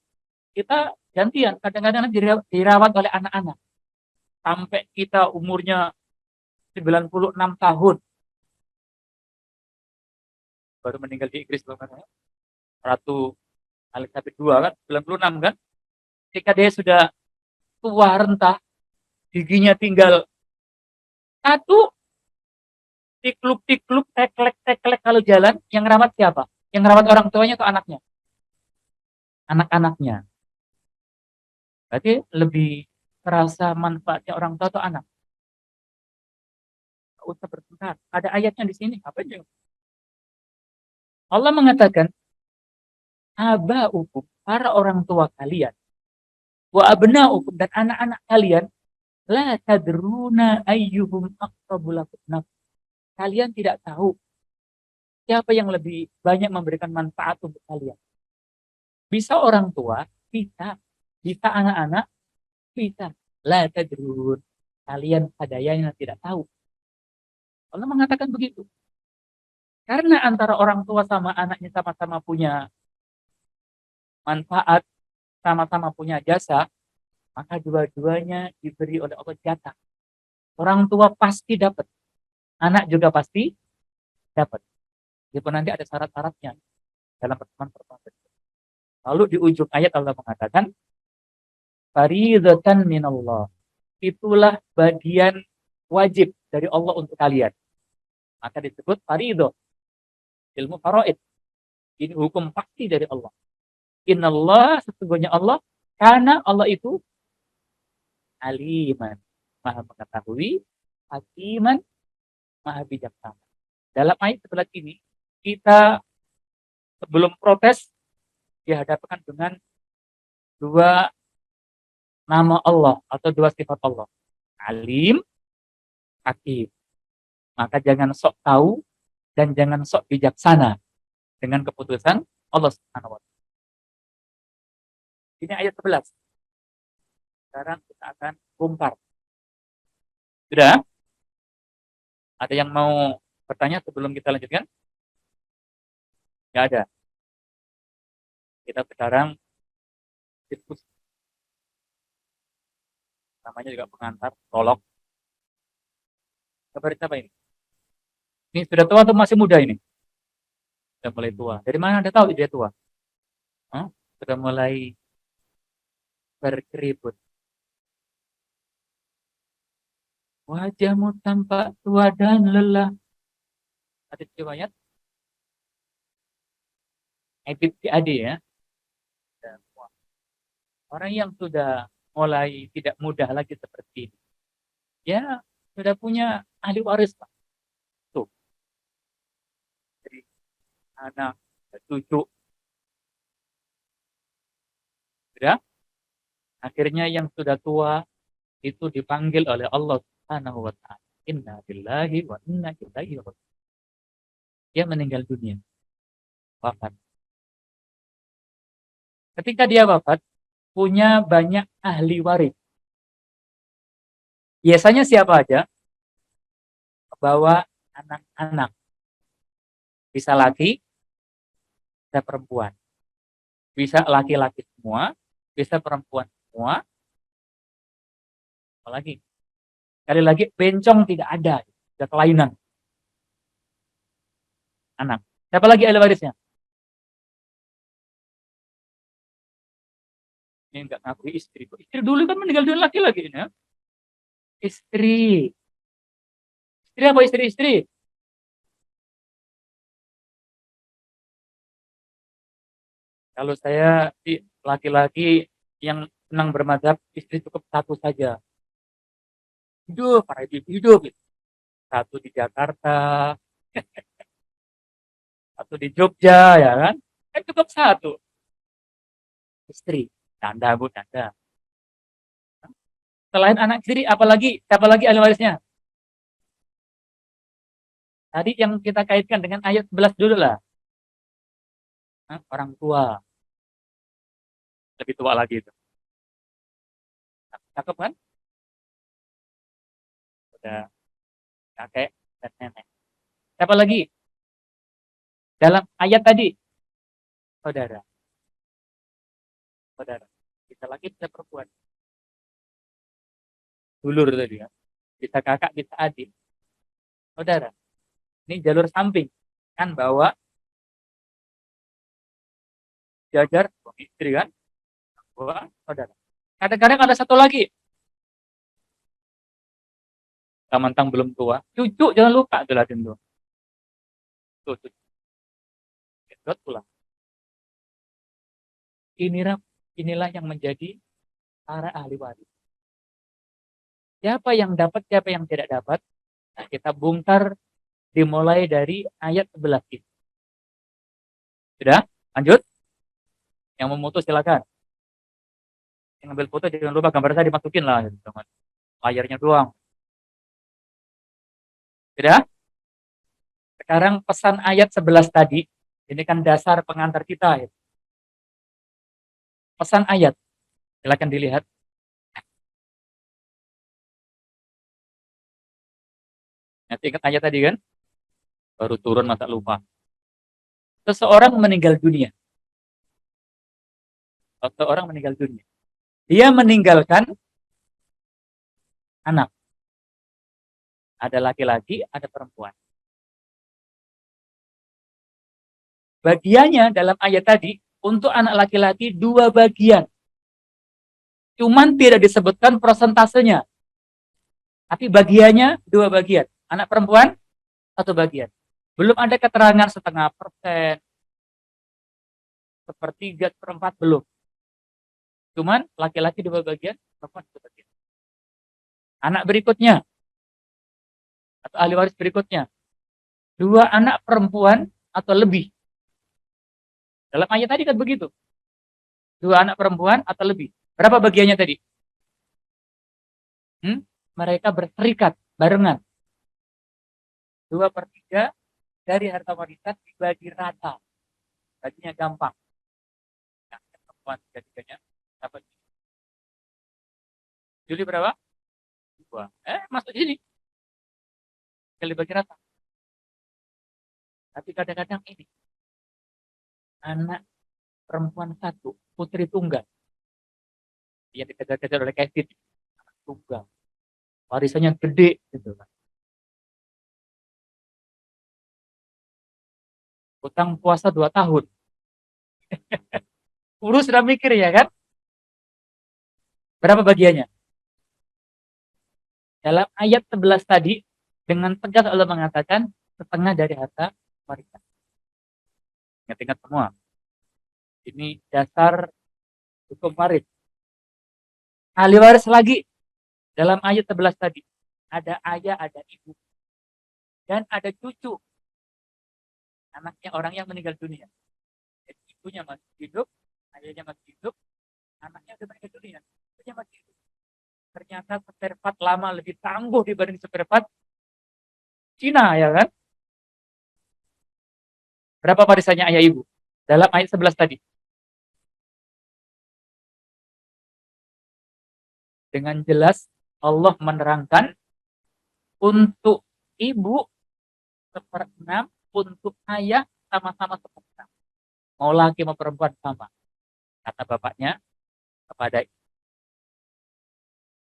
[SPEAKER 1] kita gantian. Kadang-kadang dirawat oleh anak-anak. Sampai kita umurnya 96 tahun. Baru meninggal di Inggris. Ratu Elizabeth II kan, 96 kan. Ketika dia sudah tua rentah, giginya tinggal satu, tikluk-tikluk, teklek-teklek kalau jalan, yang rawat siapa? Yang rawat orang tuanya atau anaknya? Anak-anaknya. Berarti lebih terasa manfaatnya orang tua atau anak? Tidak usah bertengkar. Ada ayatnya di sini. Apa itu? Allah mengatakan, aba'ukum, para orang tua kalian, wa abna'ukum, dan anak-anak kalian, la tadruna ayyuhum aqrabu lakum naf'a. Kalian tidak tahu siapa yang lebih banyak memberikan manfaat untuk kalian. Bisa orang tua, bisa anak-anak, bisa. La tadrun. Kalian padanya tidak tahu. Allah mengatakan begitu. Karena antara orang tua sama anaknya sama-sama punya manfaat, sama-sama punya jasa, maka dua-duanya diberi oleh Allah jatah. Orang tua pasti dapat. Anak juga pasti dapat. Jadi nanti ada syarat-syaratnya dalam pertemuan-pertemuan berikutnya. Lalu di ujung ayat Allah mengatakan, faridatan minallah. Itulah bagian wajib dari Allah untuk kalian. Maka disebut faridoh. Ilmu faraid. Ini hukum pasti dari Allah. Innallah, sesungguhnya Allah, karena Allah itu aliman, maha mengetahui, hakiman, maha bijaksana. Dalam ayat sebelah ini, kita sebelum protes dihadapkan dengan dua nama Allah atau dua sifat Allah. Alim, hakim. Maka jangan sok tahu dan jangan sok bijaksana dengan keputusan Allah Subhanahu wa taala. Ini ayat 11. Sekarang kita akan bongkar. Sudah? Ada yang mau bertanya sebelum kita lanjutkan? Tidak ada. Kita sekarang diskusi. Namanya juga pengantar, prolog. Kabar siapa ini? Ini sudah tua atau masih muda ini? Sudah mulai tua. Dari mana Anda tahu dia tua? Sudah mulai berkeriput. Wajahmu tampak tua dan lelah. Ada riwayat? Ebit Adi ya. Orang yang sudah mulai tidak mudah lagi seperti ini. Ya, sudah punya ahli waris Pak. Tuh. Jadi anak, cucu. Sudah? Akhirnya yang sudah tua itu dipanggil oleh Allah Subhanahu wa taala. Inna lillahi wa inna ilaihi raji'un. Dia meninggal dunia. Wafat. Ketika dia wafat, punya banyak ahli waris. Biasanya siapa aja? Bawa anak-anak. Bisa laki, bisa perempuan. Bisa laki-laki semua, bisa perempuan semua. Apalagi? Sekali lagi, bencong tidak ada. Tidak kelainan. Anak. Siapa lagi ahli warisnya? Ini enggak ngakui istri. Istri dulu kan meninggal dunia laki-laki ini ya. Istri. Istri apa istri-istri? Kalau saya laki-laki yang senang bermadzhab, istri cukup satu saja. Hidup, para ibu hidup. Satu di Jakarta, satu di Jogja, ya kan? Kan cukup satu. Istri. Tanda, Bu, tanda. Selain anak istri, apalagi ahli warisnya? Tadi yang kita kaitkan dengan ayat 11 dulu lah. Orang tua. Lebih tua lagi itu. Cakep kan? Udah kakek dan nenek. Siapa lagi? Dalam ayat tadi, saudara. Saudara. Bisa lagi, bisa perempuan. Dulur tadi ya. Bisa kakak, bisa adik. Saudara. Ini jalur samping. Kan bawa jajar istri kan? Bawa saudara. Kadang-kadang ada satu lagi. Mentang belum tua. Cucu jangan lupa jelasin tuh. Tuh, cucu. Pulang. Inilah yang menjadi para ahli waris. Siapa yang dapat, siapa yang tidak dapat, nah, kita bongkar dimulai dari ayat 11 ini. Sudah? Lanjut? Yang mau foto silakan. Yang ngambil foto jangan lupa gambar saya dimasukin lah, gitu. Jangan layarnya doang. Sudah? Sekarang pesan ayat 11 tadi, ini kan dasar pengantar kita. Ya. Pesan ayat, silakan dilihat. Nanti ingat ayat tadi kan? Baru turun masa lupa. Seseorang meninggal dunia. Seseorang meninggal dunia. Dia meninggalkan anak. Ada laki-laki, ada perempuan. Bagiannya dalam ayat tadi, untuk anak laki-laki 2 bagian. Cuman tidak disebutkan prosentasenya. Tapi bagiannya 2 bagian. Anak perempuan, 1 bagian. Belum ada keterangan setengah persen, sepertiga, seperempat, belum. Cuman laki-laki 2 bagian, perempuan 1 bagian. Anak berikutnya, atau ahli waris berikutnya, 2 anak perempuan atau lebih. Dalam ayat tadi kan begitu. 2 anak perempuan atau lebih. Berapa bagiannya tadi? Mereka berserikat barengan. 2/3 dari harta warisan dibagi rata. Baginya gampang. Nah, perempuan 3/3-nya dapat. Juli berapa? 2. Masuk sini. Kali bagi rata. Tapi kadang-kadang ini. Anak perempuan 1, putri tunggal. Dia dikejar-kejar oleh Kevin. Anak tunggal. Warisannya gede gitu kan. Utang puasa 2 tahun. Urus sudah mikir ya kan? Berapa bagiannya? Dalam ayat 11 tadi, dengan tegas Allah mengatakan setengah dari harta warisan. Ingat-ingat semua. Ini dasar hukum waris. Ahli waris lagi dalam ayat 11 tadi. Ada ayah, ada ibu. Dan ada cucu. Anaknya orang yang meninggal dunia. Jadi ibunya masih hidup, ayahnya masih hidup, anaknya sudah meninggal dunia. Ibunya masih hidup. Ternyata spare part lama lebih tangguh dibanding spare part Cina, ya kan? Berapa warisannya ayah ibu? Dalam ayat 11 tadi. Dengan jelas Allah menerangkan untuk ibu 1/6, untuk ayah sama-sama 1/6. Mau laki mau perempuan sama. Kata bapaknya kepada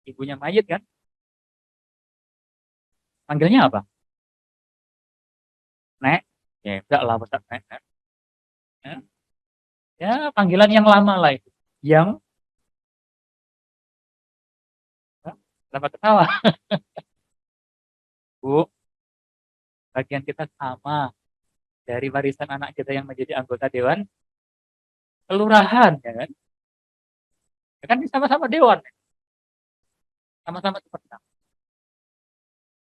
[SPEAKER 1] ibunya mayit kan. Panggilnya apa? Nek. Ya enggak lah Ustaz, nek. Ya panggilan yang lama lah itu. Yang kenapa ketawa? Bu, bagian kita sama dari warisan anak kita yang menjadi anggota dewan kelurahan, ya kan? Ya kan sama-sama dewan, sama-sama seperti itu.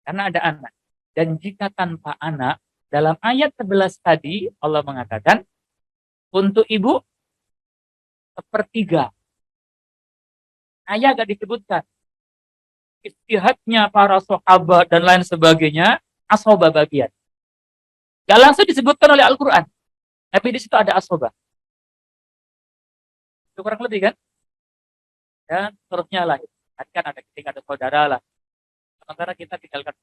[SPEAKER 1] Karena ada anak. Dan jika tanpa anak, dalam ayat 11 tadi Allah mengatakan untuk ibu 1/3. Ayah gak disebutkan. Istihadnya para sahabat dan lain sebagainya, asoba bagian. Gak langsung disebutkan oleh Al-Quran. Tapi di situ ada asoba. Itu kurang lebih kan? Dan seterusnya lah. Kan ada ketika ada saudara lah. Sementara kita tinggalkan.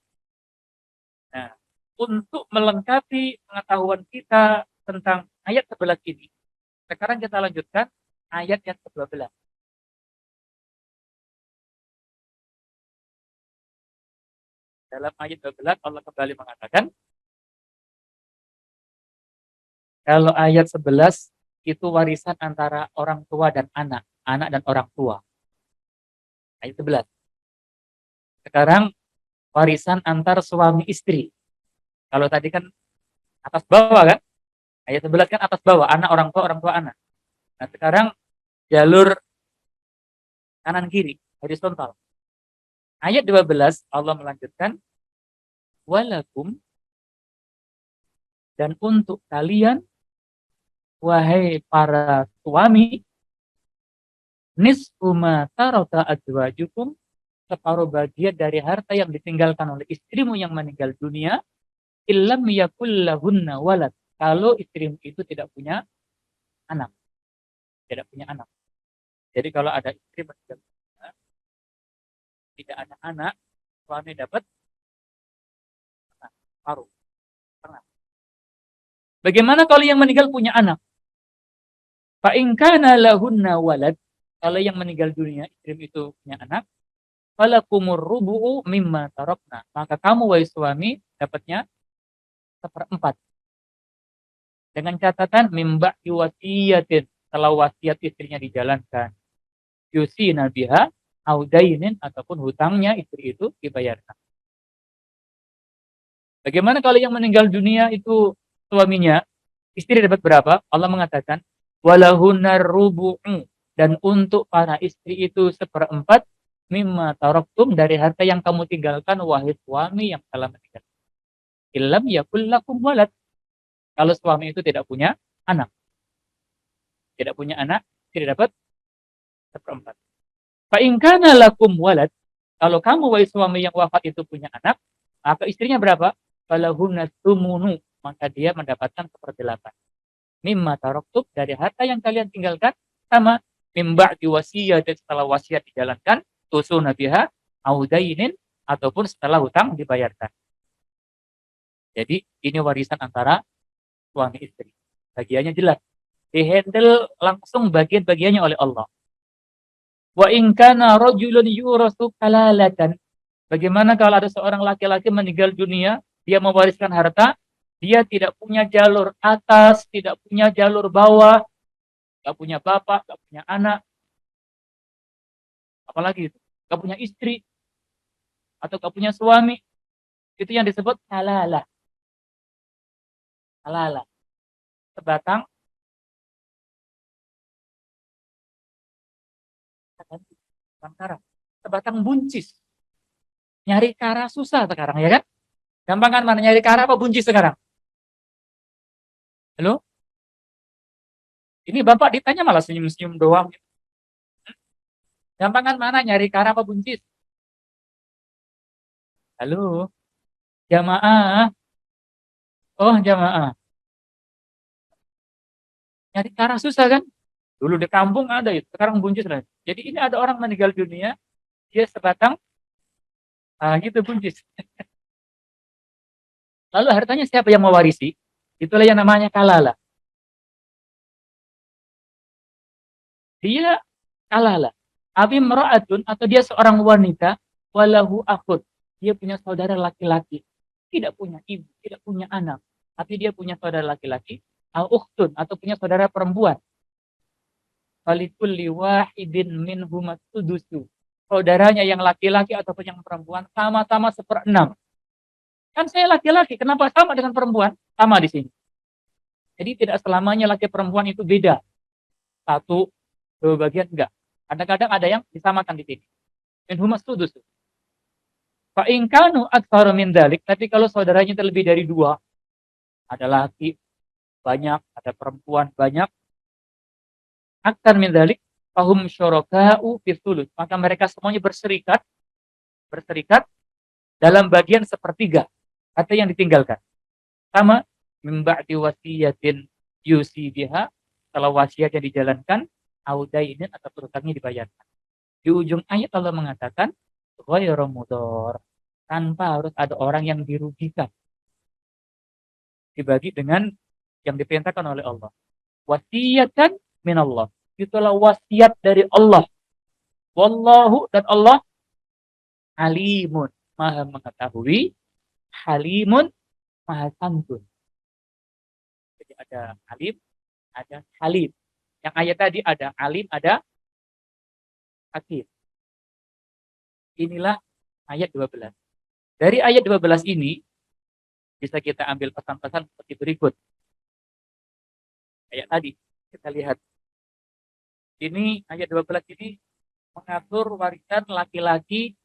[SPEAKER 1] Nah, untuk melengkapi pengetahuan kita tentang ayat 11 ini, sekarang kita lanjutkan ayat yang ke-12. Dalam ayat 12 Allah kembali mengatakan, kalau ayat 11 itu warisan antara orang tua dan anak, anak dan orang tua. Ayat 11. Sekarang warisan antar suami istri. Kalau tadi kan atas bawah kan? Ayat 11 kan atas bawah, anak orang tua anak. Nah, sekarang jalur kanan kiri, horizontal. Ayat 12 Allah melanjutkan, walakum, dan untuk kalian wahai para suami, nisfu ma taraka azwajukum, separuh bagian dari harta yang ditinggalkan oleh istrimu yang meninggal dunia, illam yakul lahunna walad, kalau istrimu itu tidak punya anak, tidak punya anak. Jadi kalau ada istri meninggal dunia, tidak ada anak, suami dapat paruh. Bagaimana kalau yang meninggal punya anak? Fa in kana lahunna walad, kalau yang meninggal dunia istri itu punya anak, falakumur rubu'u mimma tarakna, maka kamu wahai suami dapatnya seperempat. Dengan catatan mimba wasiyatin, setelah wasiat istrinya dijalankan. Yusi nabiha audainin, ataupun hutangnya istri itu dibayarkan. Bagaimana kalau yang meninggal dunia itu suaminya, istri dapat berapa? Allah mengatakan walahunar rubu'u, dan untuk para istri itu seperempat mimma taraktum, dari harta yang kamu tinggalkan wahai suami yang telah meninggal. Illam yakul lakum walad, kalau suami itu tidak punya anak. Tidak punya anak, tidak dapat seperempat. Fa in kana lakum walad, kalau kamu wahai suami yang wafat itu punya anak, maka istrinya berapa? Falahunna tsumunu, maka dia mendapatkan seperdelapan. Mimma taraktum, dari harta yang kalian tinggalkan, sama mimba wasiat, setelah wasiat dijalankan, tusuna biha audainin, ataupun setelah hutang dibayarkan. Jadi ini warisan antara suami istri. Bagiannya jelas, dihandle langsung bagian-bagiannya oleh Allah. Wa in kana rajulun yurasu kalalatan, bagaimana kalau ada seorang laki-laki meninggal dunia, dia mewariskan harta, dia tidak punya jalur atas, tidak punya jalur bawah, nggak punya bapak, nggak punya anak, apalagi itu, nggak punya istri, atau nggak punya suami, itu yang disebut kalalah. Kalalah, sebatang kara, sebatang buncis. Nyari kara susah sekarang, ya kan? Gampang kan mana nyari kara apa buncis sekarang? Halo? Ini Bapak ditanya malah senyum-senyum doang. Gampang kan mana nyari kara apa buncis? Halo? Jamaah. Oh, jamaah. Nyari kara susah kan? Dulu di kampung ada itu, sekarang buncis lah. Jadi ini ada orang meninggal dunia, dia sebatang, gitu buncis. Lalu hartanya siapa yang mewarisi? Itulah yang namanya kalala. Dia kalala. Abi mera'atun, atau dia seorang wanita, walahu akhud. Dia punya saudara laki-laki. Tidak punya ibu, tidak punya anak. Tapi dia punya saudara laki-laki. Al-ukhtun, atau punya saudara perempuan. Falikulli wahidin minhum sudusu. Saudaranya yang laki-laki ataupun yang perempuan sama-sama seperenam. Kan saya laki-laki, kenapa sama dengan perempuan? Sama di sini. Jadi tidak selamanya laki perempuan itu beda. Satu, dua bagian, enggak. Kadang-kadang ada yang disamakan di sini. Minhum sudusu. Fa in kanu aktsara min dzalik, tapi kalau saudaranya terlebih dari dua, ada laki banyak, ada perempuan banyak, aktsar min dzalik, fahum syuraka'u fi thuluts, maka mereka semuanya berserikat dalam bagian sepertiga harta yang ditinggalkan. Sama mim ba'di wasiyatin yusi biha, kalau wasiatnya dijalankan, audainin, atau hutangnya dibayarkan. Di ujung ayat Allah mengatakan ghairu mudhar, tanpa harus ada orang yang dirugikan. Dibagi dengan yang diperintahkan oleh Allah. Wasiatan min Allah. Itulah wasiat dari Allah. Wallahu, dan Allah alimun, maha mengetahui, halimun, maha santun. Jadi ada alim, ada halim. Yang ayat tadi ada alim, ada hakim. Inilah ayat 12. Dari ayat 12 ini bisa kita ambil pesan-pesan seperti berikut. Ayat tadi kita lihat. Ini ayat 12 ini mengatur warisan laki-laki,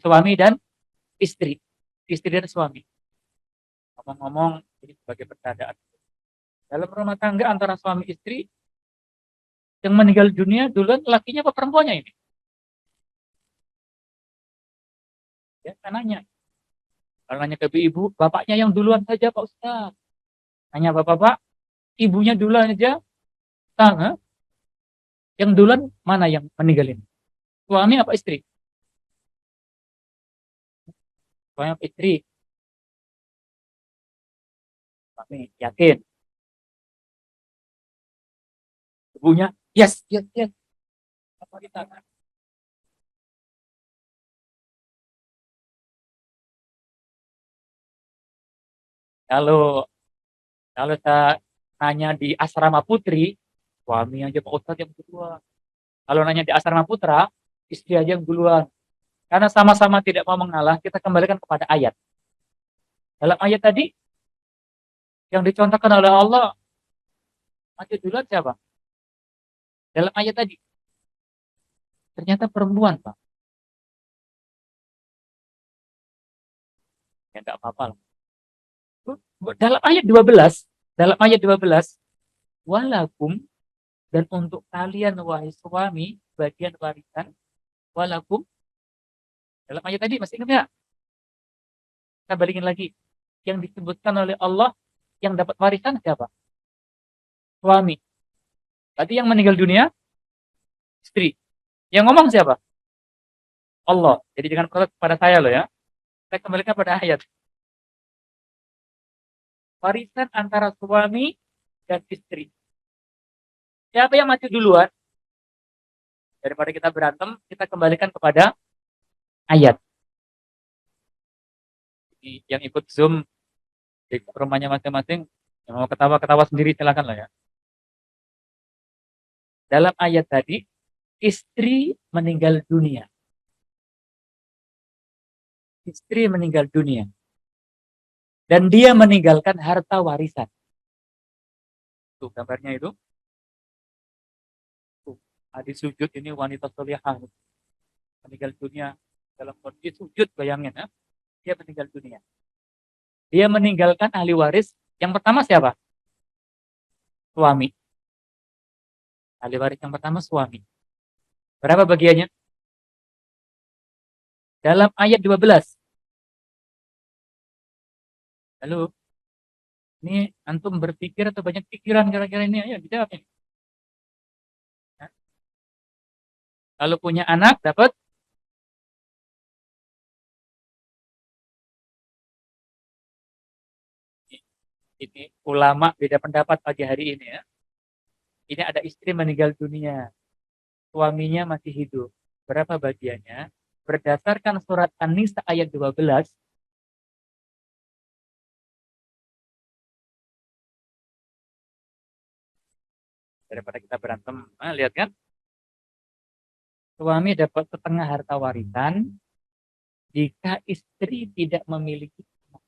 [SPEAKER 1] suami dan istri. Istri dan suami. Ngomong-ngomong, ini sebagai pertanyaan. Dalam rumah tangga antara suami istri, yang meninggal dunia duluan lakinya apa perempuannya ini? Ya, saya nanya. Kalau nanya ke ibu, bapaknya yang duluan saja Pak Ustaz. Nanya bapak-bapak, ibunya duluan aja. Tang, yang duluan mana yang meninggalin? Suami apa istri? Suami apa istri? Suami, yakin. Ibunya, yes, yes, yes. Apa kita? Kalau kalau saya nanya di asrama putri, suami aja Pak Ustadz yang kedua. Kalau nanya di asrama putra, istri aja yang duluan. Karena sama-sama tidak mau mengalah, kita kembalikan kepada ayat. Dalam ayat tadi, yang dicontohkan oleh Allah, mati duluan siapa? Dalam ayat tadi, ternyata perempuan, Pak. Ya nggak apa-apa lah. Dalam ayat 12, dalam ayat 12, walakum, dan untuk kalian wahai suami, bagian warisan, walakum, dalam ayat tadi, masih ingat nggak? Kita balikin lagi. Yang disebutkan oleh Allah, yang dapat warisan siapa? Suami. Tadi yang meninggal dunia, istri. Yang ngomong siapa? Allah. Jadi jangan protes kepada saya loh ya. Saya kembalikan pada ayat. Warisan antara suami dan istri. Siapa yang mati duluan? Daripada kita berantem, kita kembalikan kepada ayat. Jadi, yang ikut Zoom di rumahnya masing-masing, yang mau ketawa-ketawa sendiri silakan lah ya. Dalam ayat tadi, istri meninggal dunia. Istri meninggal dunia. Dan dia meninggalkan harta warisan. Tuh gambarnya itu. Tuh, hadis sujud ini wanita solihah meninggal dunia dalam kondisi sujud, bayangin ya. Dia meninggal dunia. Dia meninggalkan ahli waris. Yang pertama siapa? Suami. Ahli waris yang pertama suami. Berapa bagiannya? Dalam ayat 12. Lalu, ini antum berpikir atau banyak pikiran kira-kira ini? Ayo dijawab ini. Nah, kalau punya anak dapat ini ulama beda pendapat pagi hari ini ya. Ini ada istri meninggal dunia, suaminya masih hidup. Berapa bagiannya? Berdasarkan surat An-Nisa ayat 12, daripada kita berantem, lihat kan? Suami dapat setengah harta warisan jika istri tidak memiliki anak.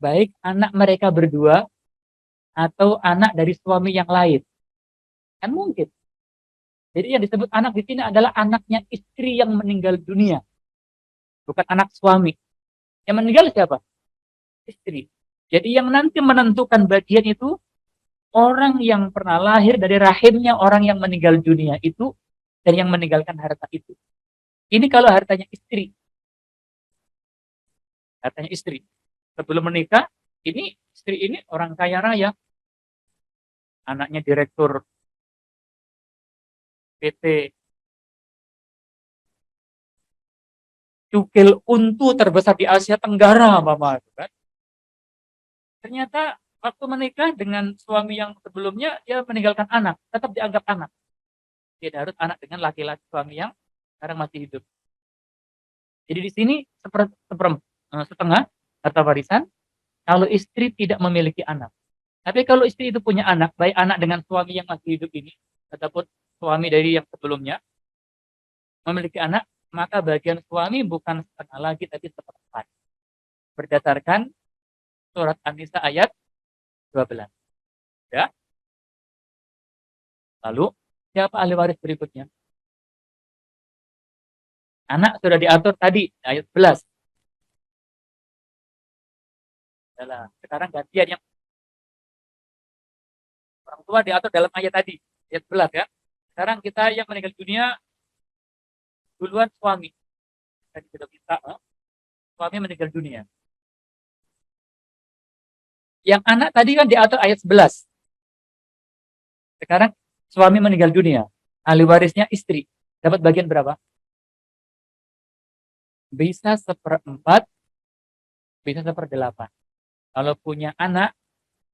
[SPEAKER 1] Baik anak mereka berdua atau anak dari suami yang lain. Kan mungkin. Jadi yang disebut anak di sini adalah anaknya istri yang meninggal dunia, bukan anak suami. Yang meninggal siapa? Istri. Jadi yang nanti menentukan bagian itu orang yang pernah lahir dari rahimnya orang yang meninggal dunia itu dan yang meninggalkan harta itu. Ini kalau hartanya istri. Hartanya istri. Sebelum menikah, ini istri ini orang kaya raya. Anaknya direktur PT Cukil Untu terbesar di Asia Tenggara, Mama. Kan? Ternyata waktu menikah dengan suami yang sebelumnya, dia meninggalkan anak. Tetap dianggap anak. Dia harus anak dengan laki-laki suami yang sekarang masih hidup. Jadi di sini setengah harta warisan kalau istri tidak memiliki anak. Tapi kalau istri itu punya anak, baik anak dengan suami yang masih hidup ini, ataupun suami dari yang sebelumnya, memiliki anak, maka bagian suami bukan setengah lagi, tapi seperempat. Berdasarkan surat An-Nisa ayat 12. Ya. Lalu, siapa ahli waris berikutnya? Anak sudah diatur tadi, ayat 11. Sekarang gantian yang Orang tua diatur dalam ayat tadi, ayat 11 ya. Sekarang kita yang meninggal dunia duluan suami. Tadi kita minta, suami meninggal dunia. Yang anak tadi kan diatur ayat 11. Sekarang suami meninggal dunia. Ahli warisnya istri. Dapat bagian berapa? Bisa 1/4, bisa 1/8. Kalau punya anak,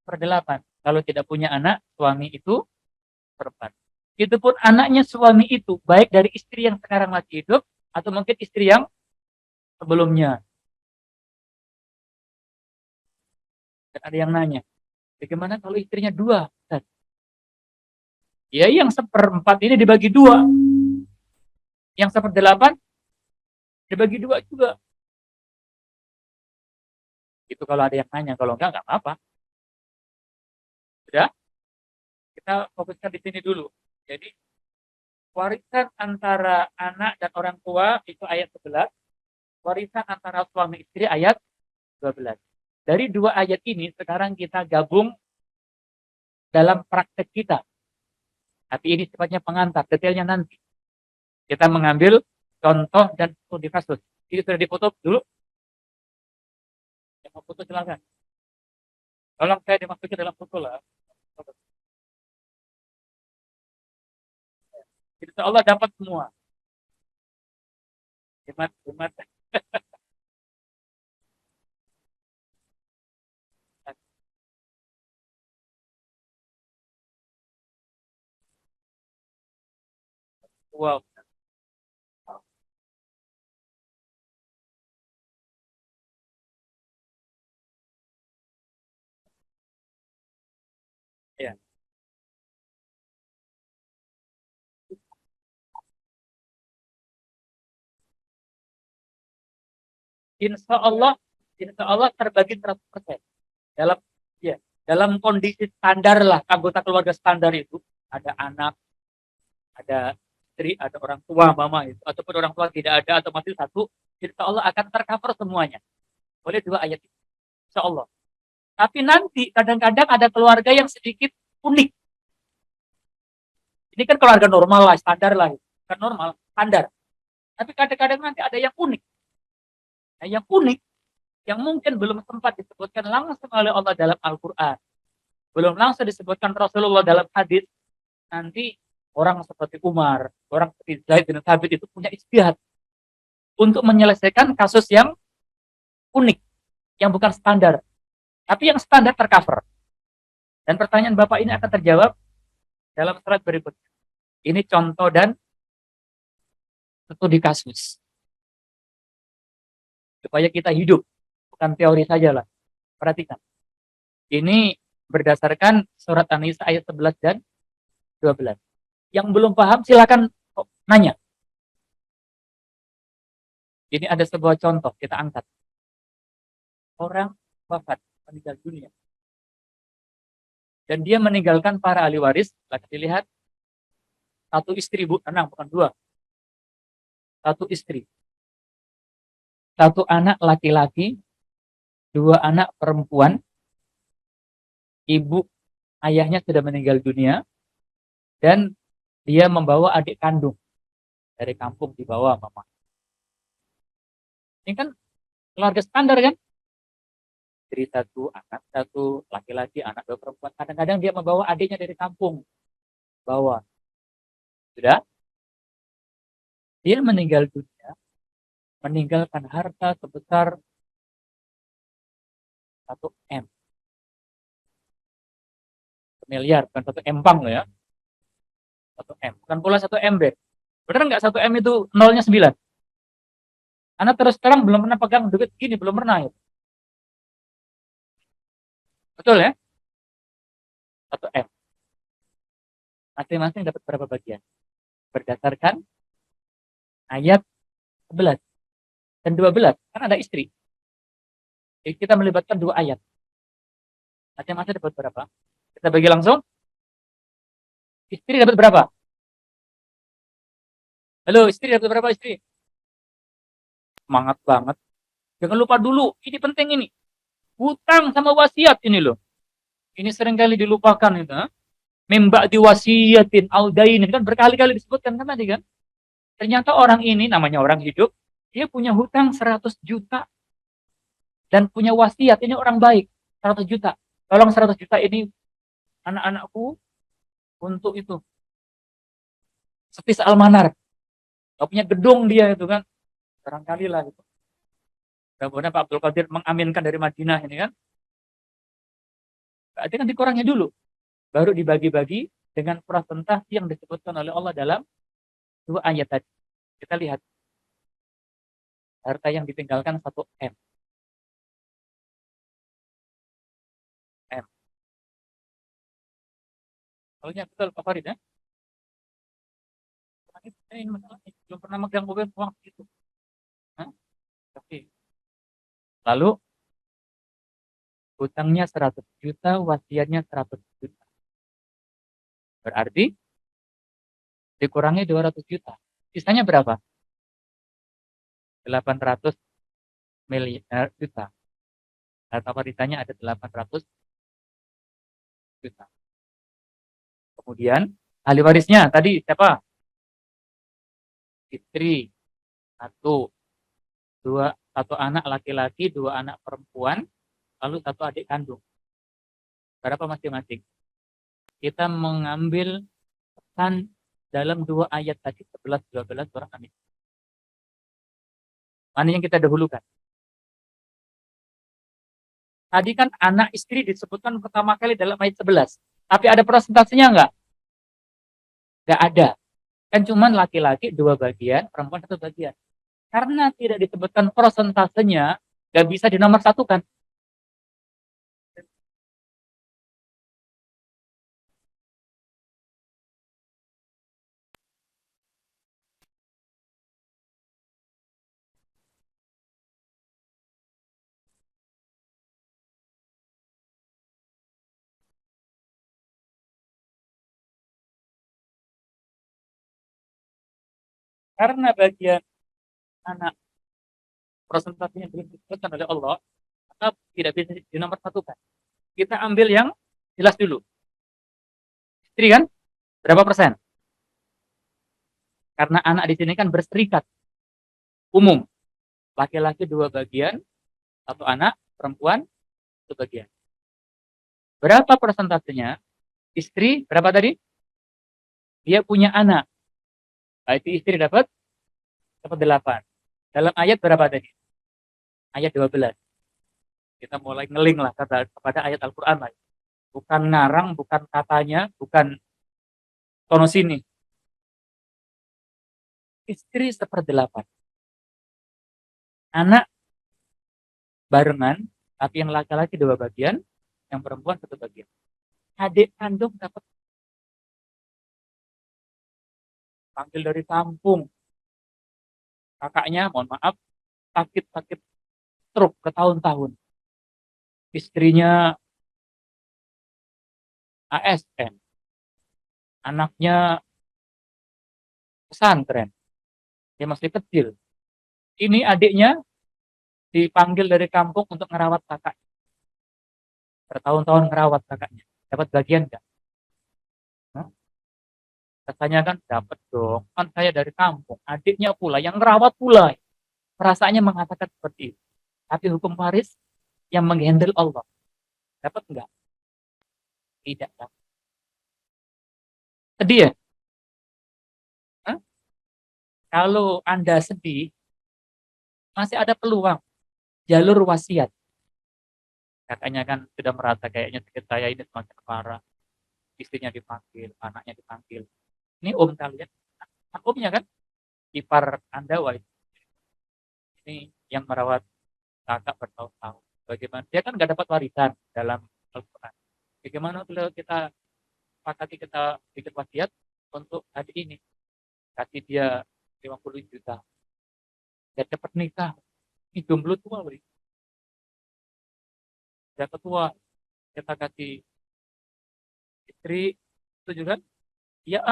[SPEAKER 1] 1/8. Kalau tidak punya anak, suami itu 1/4. Itu pun anaknya suami itu, baik dari istri yang sekarang lagi hidup, atau mungkin istri yang sebelumnya. Dan ada yang nanya, bagaimana kalau istrinya 2? Ya yang 1/4 ini dibagi 2. Yang 1/8 dibagi 2 juga. Itu kalau ada yang nanya, kalau enggak apa-apa. Sudah, kita fokuskan di sini dulu. Jadi, warisan antara anak dan orang tua itu ayat 11. Warisan antara suami istri ayat 12. Dari 2 ayat ini, sekarang kita gabung dalam praktek kita. Tapi ini sifatnya pengantar, detailnya nanti. Kita mengambil contoh dan studi kasus. Ini sudah difoto dulu. Yang mau foto silakan. Tolong saya dimasukin dalam foto lah. Insya Allah dapat semua. Hemat, hemat. Wow. Ya. Insya Allah terbagi 100%. Dalam ya, dalam kondisi standar lah, anggota keluarga standar itu ada anak, ada istri, ada orang tua, mama itu, ataupun orang tua tidak ada atau masih satu, insya Allah akan tercover semuanya oleh 2 ayat itu. Insya Allah. Tapi nanti kadang-kadang ada keluarga yang sedikit unik. Ini kan keluarga normal lah, standar lah, kan normal, standar. Tapi kadang-kadang nanti ada yang unik. Nah, yang unik, yang mungkin belum sempat disebutkan langsung oleh Allah dalam Al-Quran, belum langsung disebutkan Rasulullah dalam hadis, nanti orang seperti Umar, orang seperti Zaid bin Thabit itu punya ijtihad untuk menyelesaikan kasus yang unik, yang bukan standar, tapi yang standar tercover. Dan pertanyaan Bapak ini akan terjawab dalam slide berikutnya. Ini contoh dan studi kasus. Supaya kita hidup, bukan teori saja lah. Perhatikan. Ini berdasarkan surat An-Nisa ayat 11 dan 12. Yang belum paham silakan nanya. Ini ada sebuah contoh kita angkat. Orang wafat, meninggal dunia. Dan dia meninggalkan para ahli waris. Lagi dilihat. 1 istri, Bu. Tenang, bukan 2. 1 istri. 1 anak laki-laki. 2 anak perempuan. Ibu, ayahnya sudah meninggal dunia. Dan dia membawa adik kandung. Dari kampung dibawa mama. Ini kan keluarga standar kan? Istri 1, anak 1, laki-laki, anak 2 perempuan. Kadang-kadang dia membawa adiknya dari kampung. Bawa. Sudah? Dia meninggal dunia. Meninggalkan harta sebesar 1 M. Miliar, bukan 1 empang loh ya. 1 M. Bukan pula 1 M, deh. Bener nggak 1 M itu nolnya 9? Anak terus terang belum pernah pegang duit gini, belum pernah ya. Betul ya? 1 M. Masing-masing dapat berapa bagian? Berdasarkan ayat 11 dan 12. Kan ada istri. Jadi kita melibatkan 2 ayat. Masing-masing dapat berapa? Kita bagi langsung. Istri dapat berapa? Halo, istri dapat berapa istri? Semangat banget. Jangan lupa dulu, ini penting ini. Hutang sama wasiat ini loh. Ini seringkali dilupakan itu. Mimba diwasiyatin audainin, kan berkali-kali disebutkan kan tadi kan. Ternyata orang ini namanya orang hidup, dia punya hutang 100 juta dan punya wasiat, ini orang baik, 100 juta. Tolong 100 juta ini anak-anakku untuk itu. Seperti almanar. Gak punya gedung dia itu kan. Barangkali lah itu. Mudah-mudahan Pak Abdul Qadir mengaminkan dari Madinah ini kan. Berarti kan dikurangi dulu. Baru dibagi-bagi dengan persentase yang disebutkan oleh Allah dalam 2 ayat tadi. Kita lihat. Harta yang ditinggalkan 1 M. M. Soalnya betul Pak Farid ya. Ini masalahnya. Belum pernah megang mobil uang gitu. Oke. Lalu hutangnya 100 juta, wasiatnya 100 juta. Berarti dikurangi 200 juta. Sisanya berapa? 800 miliar juta. Harta warisanya ada 800 juta. Kemudian ahli warisnya tadi siapa? Istri, satu anak laki-laki, 2 anak perempuan, lalu 1 adik kandung. Berapa masing-masing? Kita mengambil pesan dalam 2 ayat tadi, 11-12 surah An-Nisa. Mana yang kita dahulukan? Tadi kan anak istri disebutkan pertama kali dalam ayat 11. Tapi ada persentasenya enggak? Enggak ada. Kan cuman laki-laki 2 bagian, perempuan 1 bagian. Karena tidak disebutkan persentasenya, enggak bisa dinomorsatukan. Karena bagian anak persentasenya belum disebutkan oleh Allah, maka tidak bisa dinomorsatukan. Kita ambil yang jelas dulu. Istri kan? Berapa persen? Karena anak di sini kan berserikat. Umum. Laki-laki 2 bagian, 1 anak, perempuan 1 bagian. Berapa persentasenya? Istri, berapa tadi? Dia punya anak. Berarti istri dapat 8. Dalam ayat berapa tadi? Ayat 12. Kita mulai ngeling lah kepada ayat Al-Quran lah. Bukan ngarang, bukan katanya, bukan sono sini. Istri 1/8. Anak barengan, tapi yang laki-laki 2 bagian, yang perempuan 1 bagian. Adik kandung dapat, panggil dari kampung. Kakaknya, mohon maaf, sakit stroke bertahun-tahun. Istrinya ASN. Anaknya pesantren. Dia masih kecil. Ini adiknya dipanggil dari kampung untuk ngerawat kakak. Bertahun-tahun ngerawat kakaknya. Dapat bagian enggak? Katanya kan dapat dong. Kan saya dari kampung. Adiknya pula yang ngerawat pula. Perasaannya mengatakan seperti itu. Tapi hukum waris yang menghandle Allah. Dapat enggak? Tidak dapat. Sedih ya? Hah? Kalau Anda sedih, masih ada peluang. Jalur wasiat. Kakaknya kan sudah merasa kayaknya sakit saya ini semakin parah. Istrinya dipanggil, anaknya dipanggil. Ini om kalian. Omnya kan? Ipar Anda, wah, ini yang merawat kakak bertahun-tahun. Bagaimana? Dia kan nggak dapat warisan dalam Al-Quran. Bagaimana kalau kita sepakati kita bikin wasiat untuk adik ini? Kasih dia 50 juta. Dia cepat nikah. Ini jomblo tua, beri. Dia ketua. Kita kasih istri, itu juga. Ya,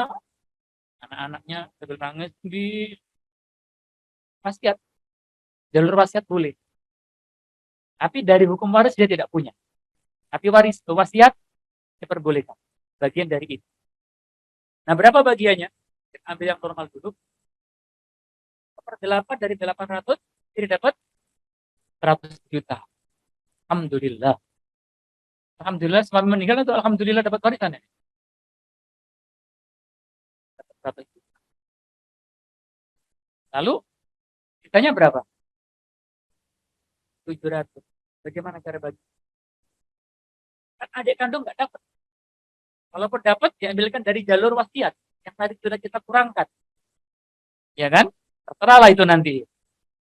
[SPEAKER 1] anak-anaknya sambil nangis di wasiat. Jalur wasiat boleh. Tapi dari hukum waris dia tidak punya. Tapi wasiat diperbolehkan. bagian dari itu. Nah, berapa bagiannya? Kita ambil yang normal dulu. 8 dari 800, jadi dapat 100 juta. Alhamdulillah. Alhamdulillah, suami meninggal itu alhamdulillah dapat warisan ya. Dapat 100 juta. Lalu, sisanya berapa? 700. Bagaimana cara bagi? Kan adik kandung nggak dapat. Walaupun dapat, diambilkan dari jalur wasiat yang tadi sudah kita kurangkan. Ya kan? Terserahlah itu nanti.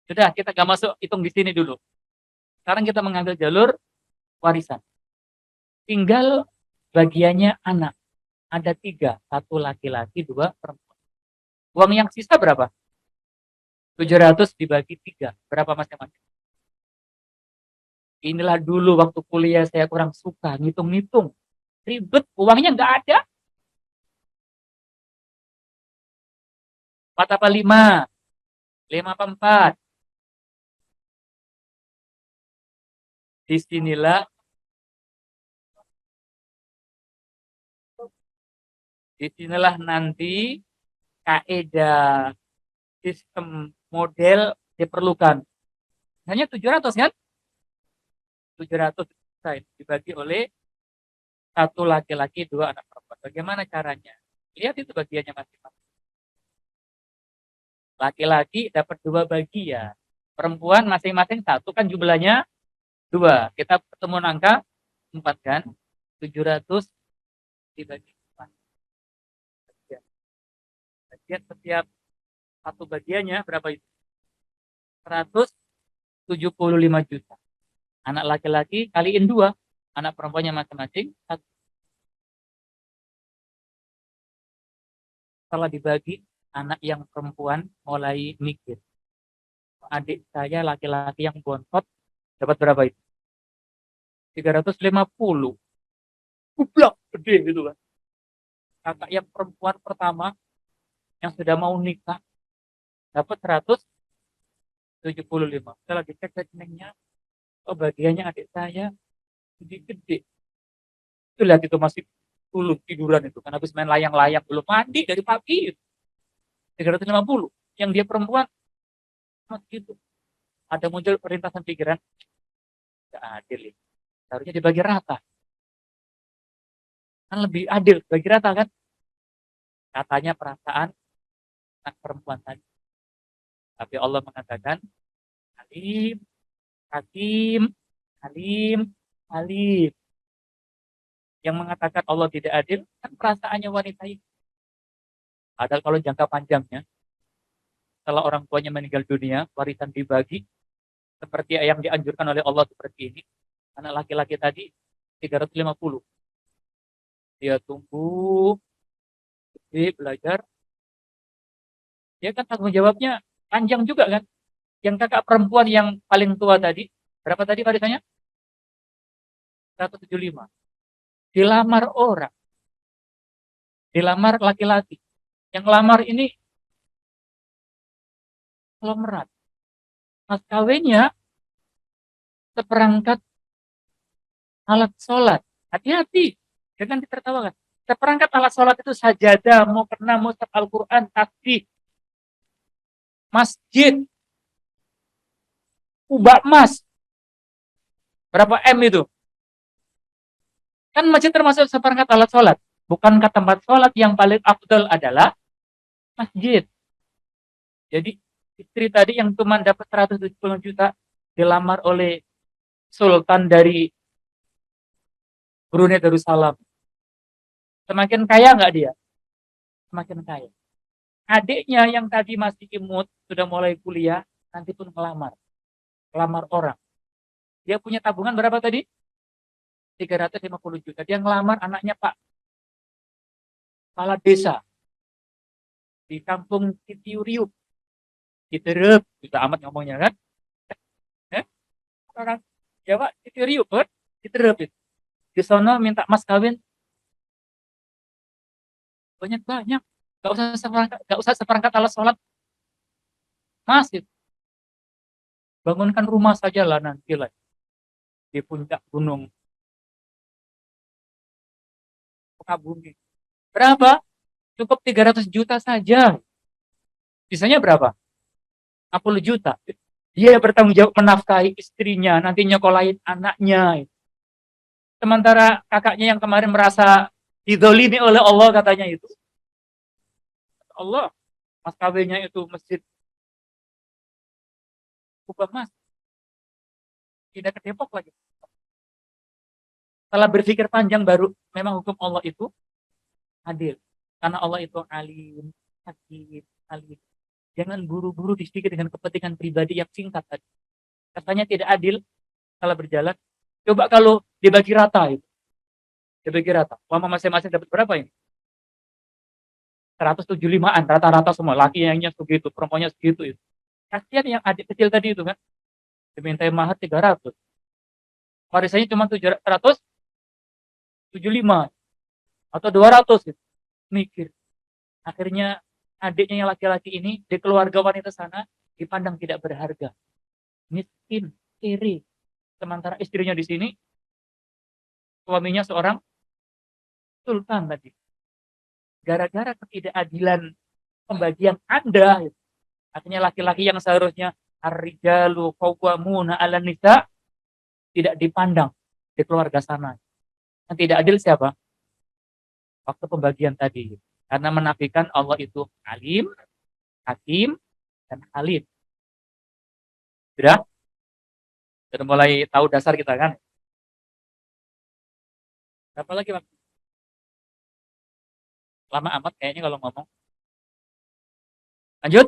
[SPEAKER 1] Sudah, kita nggak masuk hitung di sini dulu. Sekarang kita mengambil jalur warisan. Tinggal bagiannya anak. Ada 3. 1 laki-laki, 2 perempuan. Uang yang sisa berapa? 700 dibagi 3. Berapa masing-masing? Inilah dulu waktu kuliah saya kurang suka ngitung-ngitung. Ribet, uangnya nggak ada. 4 apa 5? 5 apa 4? Disinilah nanti kaidah sistem model diperlukan. Hanya 700 kan? 700 dibagi oleh 1 laki-laki, 2 anak perempuan. Bagaimana caranya? Lihat itu bagiannya masing-masing. Laki-laki dapat 2 bagian. Perempuan masing-masing 1 kan jumlahnya 2. Kita ketemu angka 4 kan? 700 dibagi 4. Bagian setiap 1 bagiannya berapa itu? 175 juta. Anak laki-laki kaliin 2. Anak perempuannya masing-masing 1. Setelah dibagi, anak yang perempuan mulai mikir. Adik saya laki-laki yang bontot dapat berapa itu? 350. Kublak, gede gitu kan. Kakak yang perempuan pertama yang sudah mau nikah dapat 175. Setelah dicek rekeningnya, oh bagiannya adik saya gede-gede. Itu lihat itu masih dulu tiduran itu kan habis main layang-layang belum mandi dari pagi. 350. Yang dia perempuan gitu. Ada muncul perintasan pikiran, nggak adil ini. Harusnya dibagi rata. Kan lebih adil, bagi rata kan? Katanya perasaan anak perempuan tadi. Tapi Allah mengatakan, Halim, Hakim, Halim, Halim. Yang mengatakan Allah tidak adil, kan perasaannya wanita itu. Padahal kalau jangka panjangnya, setelah orang tuanya meninggal dunia, warisan dibagi, seperti yang dianjurkan oleh Allah seperti ini. Anak laki-laki tadi 350. Dia tumbuh, gede, belajar. Dia kan tanggung jawabnya panjang juga kan. Yang kakak perempuan yang paling tua tadi, berapa tadi warisannya? 175. Dilamar orang. Dilamar laki-laki. Yang lamar ini konglomerat. Mas kawinnya seperangkat alat sholat. Hati-hati, jangan ditertawakan. Seperangkat alat sholat itu sajadah, mau kena, mau Al-Quran, tasbih, masjid, kubah emas. Berapa M itu? Kan masjid termasuk seperangkat alat sholat. Bukankah tempat sholat yang paling afdal adalah masjid? Jadi istri tadi yang cuma dapat 170 juta dilamar oleh sultan dari Brunei Darussalam. Semakin kaya nggak dia? Semakin kaya. Adiknya yang tadi masih imut, sudah mulai kuliah, nanti pun melamar. Melamar orang. Dia punya tabungan berapa tadi? 350 juta. Dia ngelamar anaknya Pak Kepala Desa di kampung Citiuriuk. Citerep, bisa amat ngomongnya kan? Eh? Orang Jawa Citiuriuk kan? Citerep itu. Di sono minta mas kawin banyak-banyak. Gak usah seperangkat alat sholat. Mas, itu. Bangunkan rumah saja lah nanti lah di puncak gunung. tabungin. Berapa? Cukup 300 juta saja. Sisanya berapa? 60 juta. Dia bertanggung jawab menafkahi istrinya, nanti nyekolahin anaknya. Sementara kakaknya yang kemarin merasa didolimi oleh Allah katanya itu. Allah, mas kawinnya itu masjid kubah mas, tidak ke Depok lagi. Setelah berpikir panjang baru memang hukum Allah itu adil. Karena Allah itu alim, hakim, alim. Jangan buru-buru disikir dengan kepentingan pribadi yang singkat tadi. Katanya tidak adil kalau berjalan. Coba kalau dibagi rata itu. Dibagi rata. Mama masing-masing dapat berapa ini? 175-an rata-rata semua. Laki-lakinya segitu, perempuannya segitu itu. Kasihan yang adik kecil tadi itu kan. Diminta mahar 300. Warisannya cuma 775 atau 200 gitu. Mikir. Akhirnya adiknya yang laki-laki ini di keluarga wanita sana dipandang tidak berharga. Miskin, kiri. Sementara istrinya di sini, suaminya seorang sultan tadi. Gara-gara ketidakadilan pembagian Anda, gitu. Artinya laki-laki yang seharusnya ar-rijalu qawwamuna 'alan nisa tidak dipandang di keluarga sana. Yang tidak adil siapa? Waktu pembagian tadi. Karena menafikan Allah itu alim, hakim, dan halim. Sudah? Sudah mulai tahu dasar kita kan? Apa lagi, Mas? Lama amat kayaknya kalau ngomong. Lanjut.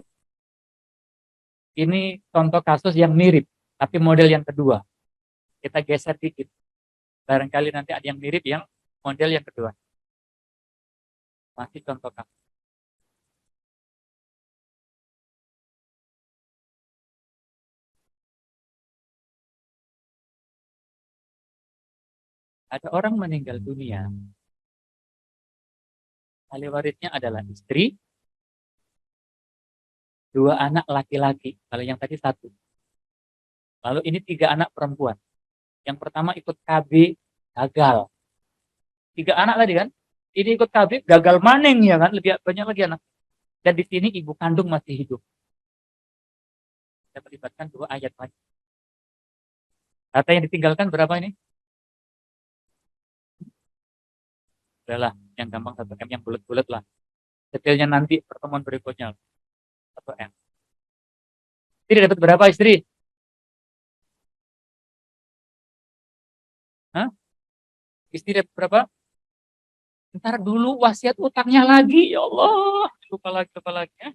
[SPEAKER 1] Ini contoh kasus yang mirip, tapi model yang kedua. Kita geser dikit. Barangkali nanti ada yang mirip yang model yang kedua. Masih contoh kasus. Ada orang meninggal dunia. Ahli warisnya adalah istri, dua anak laki-laki. Kalau yang tadi satu. Lalu ini 3 anak perempuan. Yang pertama ikut KB, gagal. 3 anak tadi kan. Ini ikut KB, gagal maning ya kan. Lebih banyak lagi anak. Dan di sini ibu kandung masih hidup. Kita melibatkan 2 ayat lagi. Data yang ditinggalkan berapa ini? Udahlah, yang gampang 1M, yang bulat-bulat lah. Detailnya nanti pertemuan berikutnya. 1M. Istri dapat berapa istri? Hah? Istri dapat berapa? Ntar dulu wasiat utangnya lagi. Ya Allah. Lupa lagi. Ya.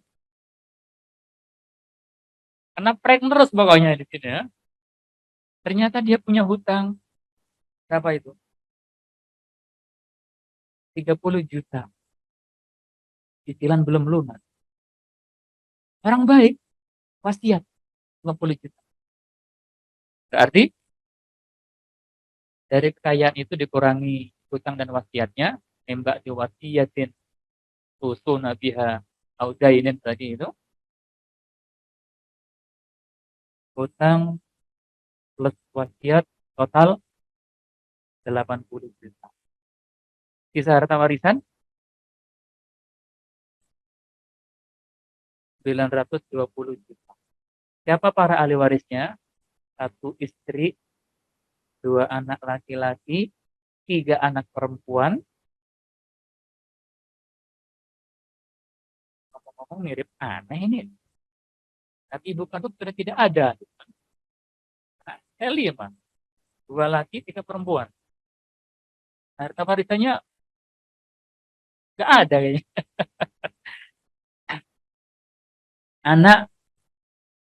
[SPEAKER 1] Karena prank terus pokoknya di sini ya. Ternyata dia punya hutang. Berapa itu? 30 juta. Cicilan belum lunas. Orang baik. Wasiat 50 juta. Berarti dari kekayaan itu dikurangi hutang dan wasiatnya. Nembak di wasiatin. Usul nabiha. Audainin tadi itu. Hutang plus wasiat total 80 juta. Sisa harta warisan 920 juta. Siapa para ahli warisnya? 1 istri, 2 anak laki-laki, 3 anak perempuan. Ngomong-ngomong mirip aneh ini. Tapi ibu kandung sudah tidak ada. Nah, Eli apa? 2 laki, 3 perempuan. Harta warisannya nggak ada kayaknya. Anak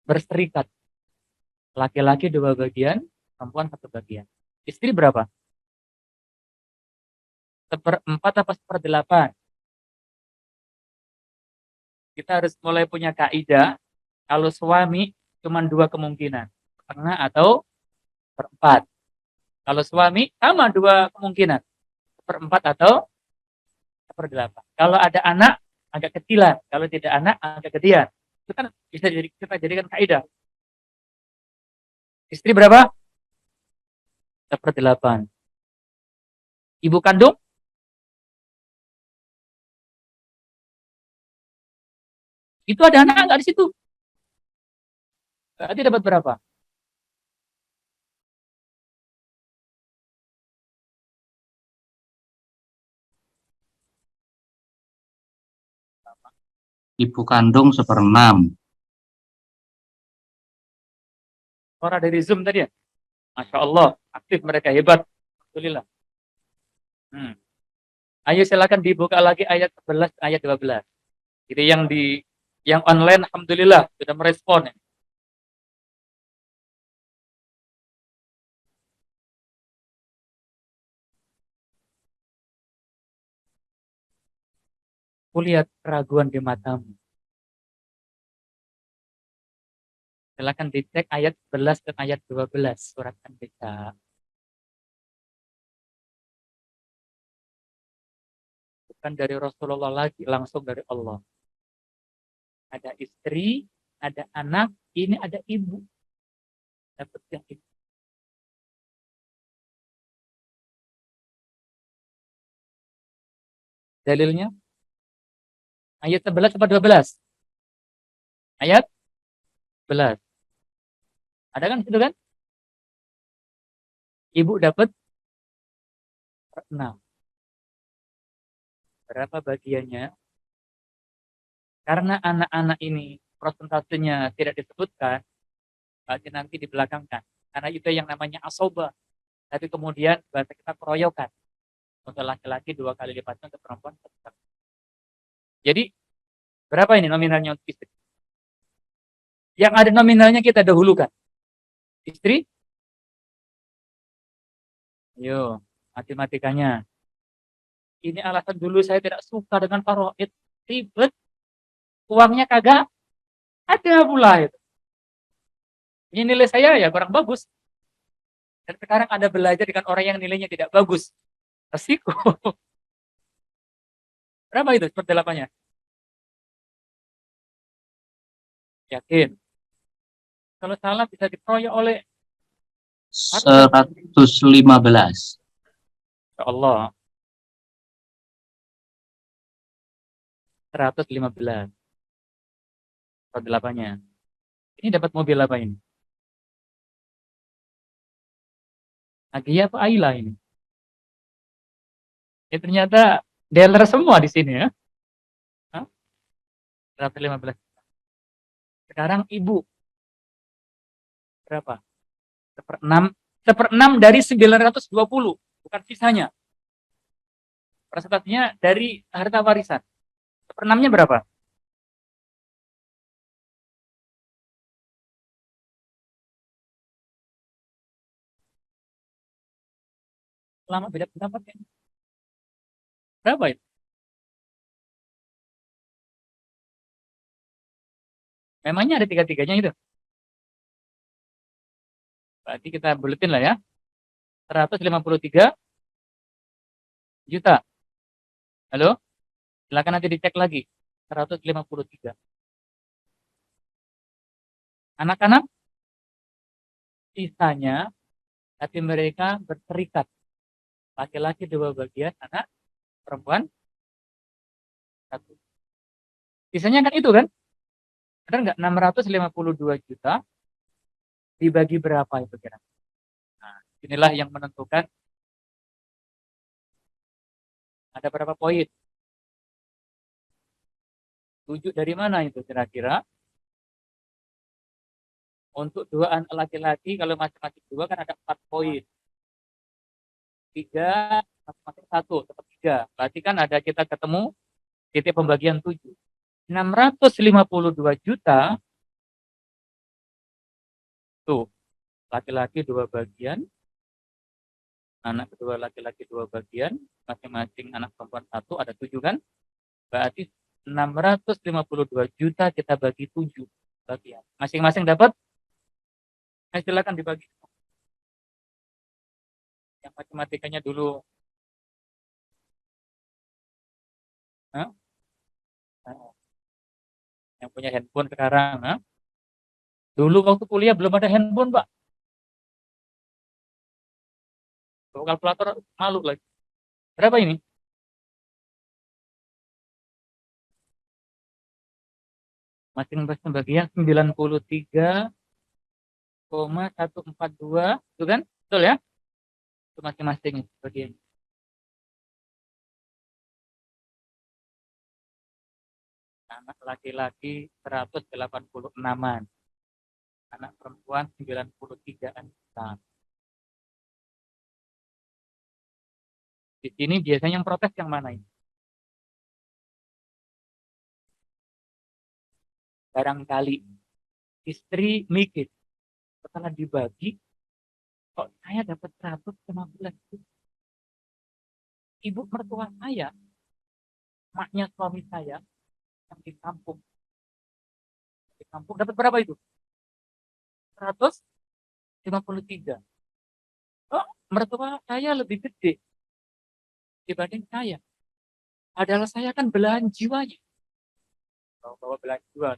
[SPEAKER 1] berserikat. Laki-laki 2 bagian, perempuan 1 bagian. Istri berapa? 1/4 apa 1/8? Kita harus mulai punya kaidah. Kalau suami cuma 2 kemungkinan. Setengah atau 1/4. Kalau suami sama 2 kemungkinan. 1/4 atau 1/8. Kalau ada anak agak kecilan. Kalau tidak anak agak gedean. Itu kan bisa kita jadikan kaidah. Istri berapa? 1/8. Ibu kandung Itu ada anak nggak di situ? Berarti dapat berapa?
[SPEAKER 2] Ibu kandung 1/6.
[SPEAKER 1] Orang dari Zoom tadi ya? Masya Allah, aktif mereka, hebat. Alhamdulillah. Hmm. Ayo silakan dibuka lagi ayat 11, ayat 12. Jadi yang online alhamdulillah sudah merespon ya. Kulihat keraguan di matamu. Silakan dicek ayat 11 dan ayat 12 surat An-Nisa. Bukan dari Rasulullah lagi, langsung dari Allah. Ada istri, ada anak, ini ada ibu. Dapat yang ibu. Dalilnya ayat 11 atau 12? Ayat 11. Ada kan situ kan? Ibu dapat 6. Berapa bagiannya? Karena anak-anak ini prosentasenya tidak disebutkan, berarti nanti dibelakangkan. Karena itu yang namanya asoba. Tapi kemudian bahasa kita keroyokan. Untuk laki-laki 2 kali lipatnya, untuk perempuan 1 kali. Jadi berapa ini nominalnya untuk istri? Yang ada nominalnya kita dahulukan. Istri, ayo matematikanya. Ini alasan dulu saya tidak suka dengan faraid. Ribet, uangnya kagak ada pula itu. Ini nilai saya ya kurang bagus. Dan sekarang Anda belajar dengan orang yang nilainya tidak bagus. Resiko. Berapa itu seperti Yakin. Kalau salah bisa dikeroyok oleh
[SPEAKER 2] 115.
[SPEAKER 1] ya Allah, 115. 108-nya. Ini dapat mobil apa ini? Agia apa Ayla ini? Ya ternyata dealer semua di sini ya. Hah? 115. Sekarang ibu berapa? Seperenam. Seperenam dari 920. Bukan sisanya. Persentasenya dari harta warisan. Seperenamnya berapa? Lama beda pendapat ya. Berapa itu? Memangnya ada tiga-tiganya itu? Berarti kita buletin lah ya. 153 juta. Halo? Silakan nanti dicek lagi. 153. Anak-anak sisanya, tapi mereka berserikat. Laki-laki 2 bagian, anak perempuan 1. Sisanya kan itu kan? Benar nggak? 652 juta dibagi berapa itu kira? Nah, inilah yang menentukan ada berapa poin. 7 dari mana itu kira-kira? Untuk 2 anak laki-laki, kalau masing-masing 2 kan ada 4 poin. 3, masing-masing 1, tetap 3. Berarti kan ada kita ketemu titik pembagian 7. 652 juta, tuh, laki-laki 2 bagian, anak kedua laki-laki 2 bagian, masing-masing anak perempuan 1, ada 7 kan? Berarti 652 juta kita bagi 7 bagian. Masing-masing dapat, silakan dibagi. Yang matematikanya dulu. Hah? Yang punya handphone sekarang. Hah? Dulu waktu kuliah belum ada handphone, Pak. Kalkulator malu lagi. Berapa ini? Masing-masing bagian 93,142, itu kan? Betul ya? Itu masing-masing bagian. Anak laki-laki 186-an. Anak perempuan 93-an. Di sini biasanya yang protes yang mana ini? Barangkali istri mikir, setelah dibagi, kok saya dapat 115. Ibu mertua saya, maknya suami saya, yang di kampung dapat berapa itu? 153. Oh, mertua saya lebih gede dibanding saya. Padahal saya kan belahan jiwanya. Kalau bawa belahan jiwa,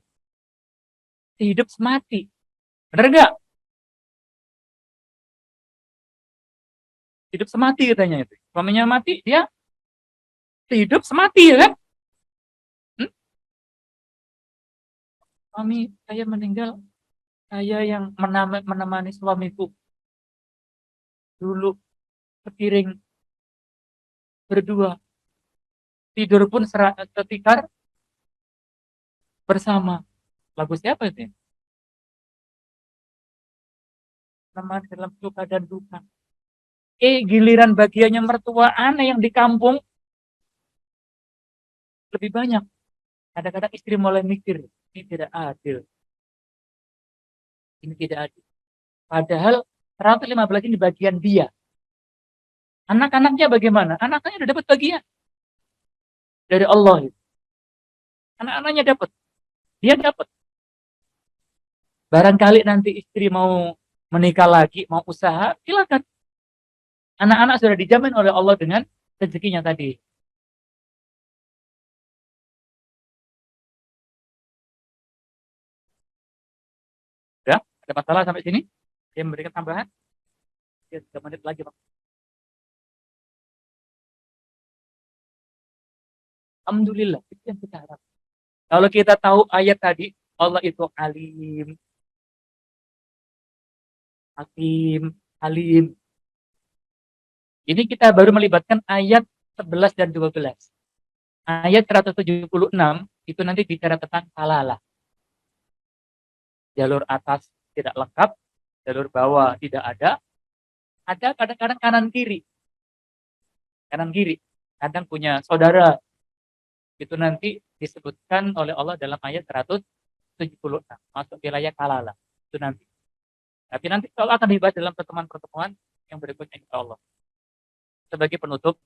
[SPEAKER 1] hidup semati. Benar nggak? Hidup semati katanya itu. Suaminya mati, dia hidup semati ya kan? Hmm? Suami saya meninggal, saya yang menemani suamiku dulu sepiring berdua, tidur pun setikar bersama. Lagu siapa itu ya? Teman dalam suka dan duka. Giliran bagiannya mertua aneh yang di kampung lebih banyak. Kadang-kadang istri mulai mikir, ini tidak adil. Ini tidak adil. Padahal 115 ini bagian dia. Anak-anaknya bagaimana? Anak-anaknya udah dapat bagian dari Allah. Anak-anaknya dapat. Dia dapat. Barangkali nanti istri mau menikah lagi, mau usaha, silakan. Anak-anak sudah dijamin oleh Allah dengan rezekinya tadi. Ya, ada masalah sampai sini? Saya memberikan tambahan? Ya, 3 menit lagi, Pak. Alhamdulillah, itu yang kita harap. Kalau kita tahu ayat tadi, Allah itu alim, hakim, alim. Ini kita baru melibatkan ayat 11 dan 12. Ayat 176 itu nanti bicara tentang halalah. Jalur atas tidak lengkap, jalur bawah tidak ada. Ada kadang-kadang kanan kiri. Kanan kiri. Kadang punya saudara. Itu nanti disebutkan oleh Allah dalam ayat 176. Masuk wilayah halalah. Itu nanti. Tapi nanti kalau akan dibahas dalam pertemuan-pertemuan yang berikutnya insya Allah. Sebagai penutup,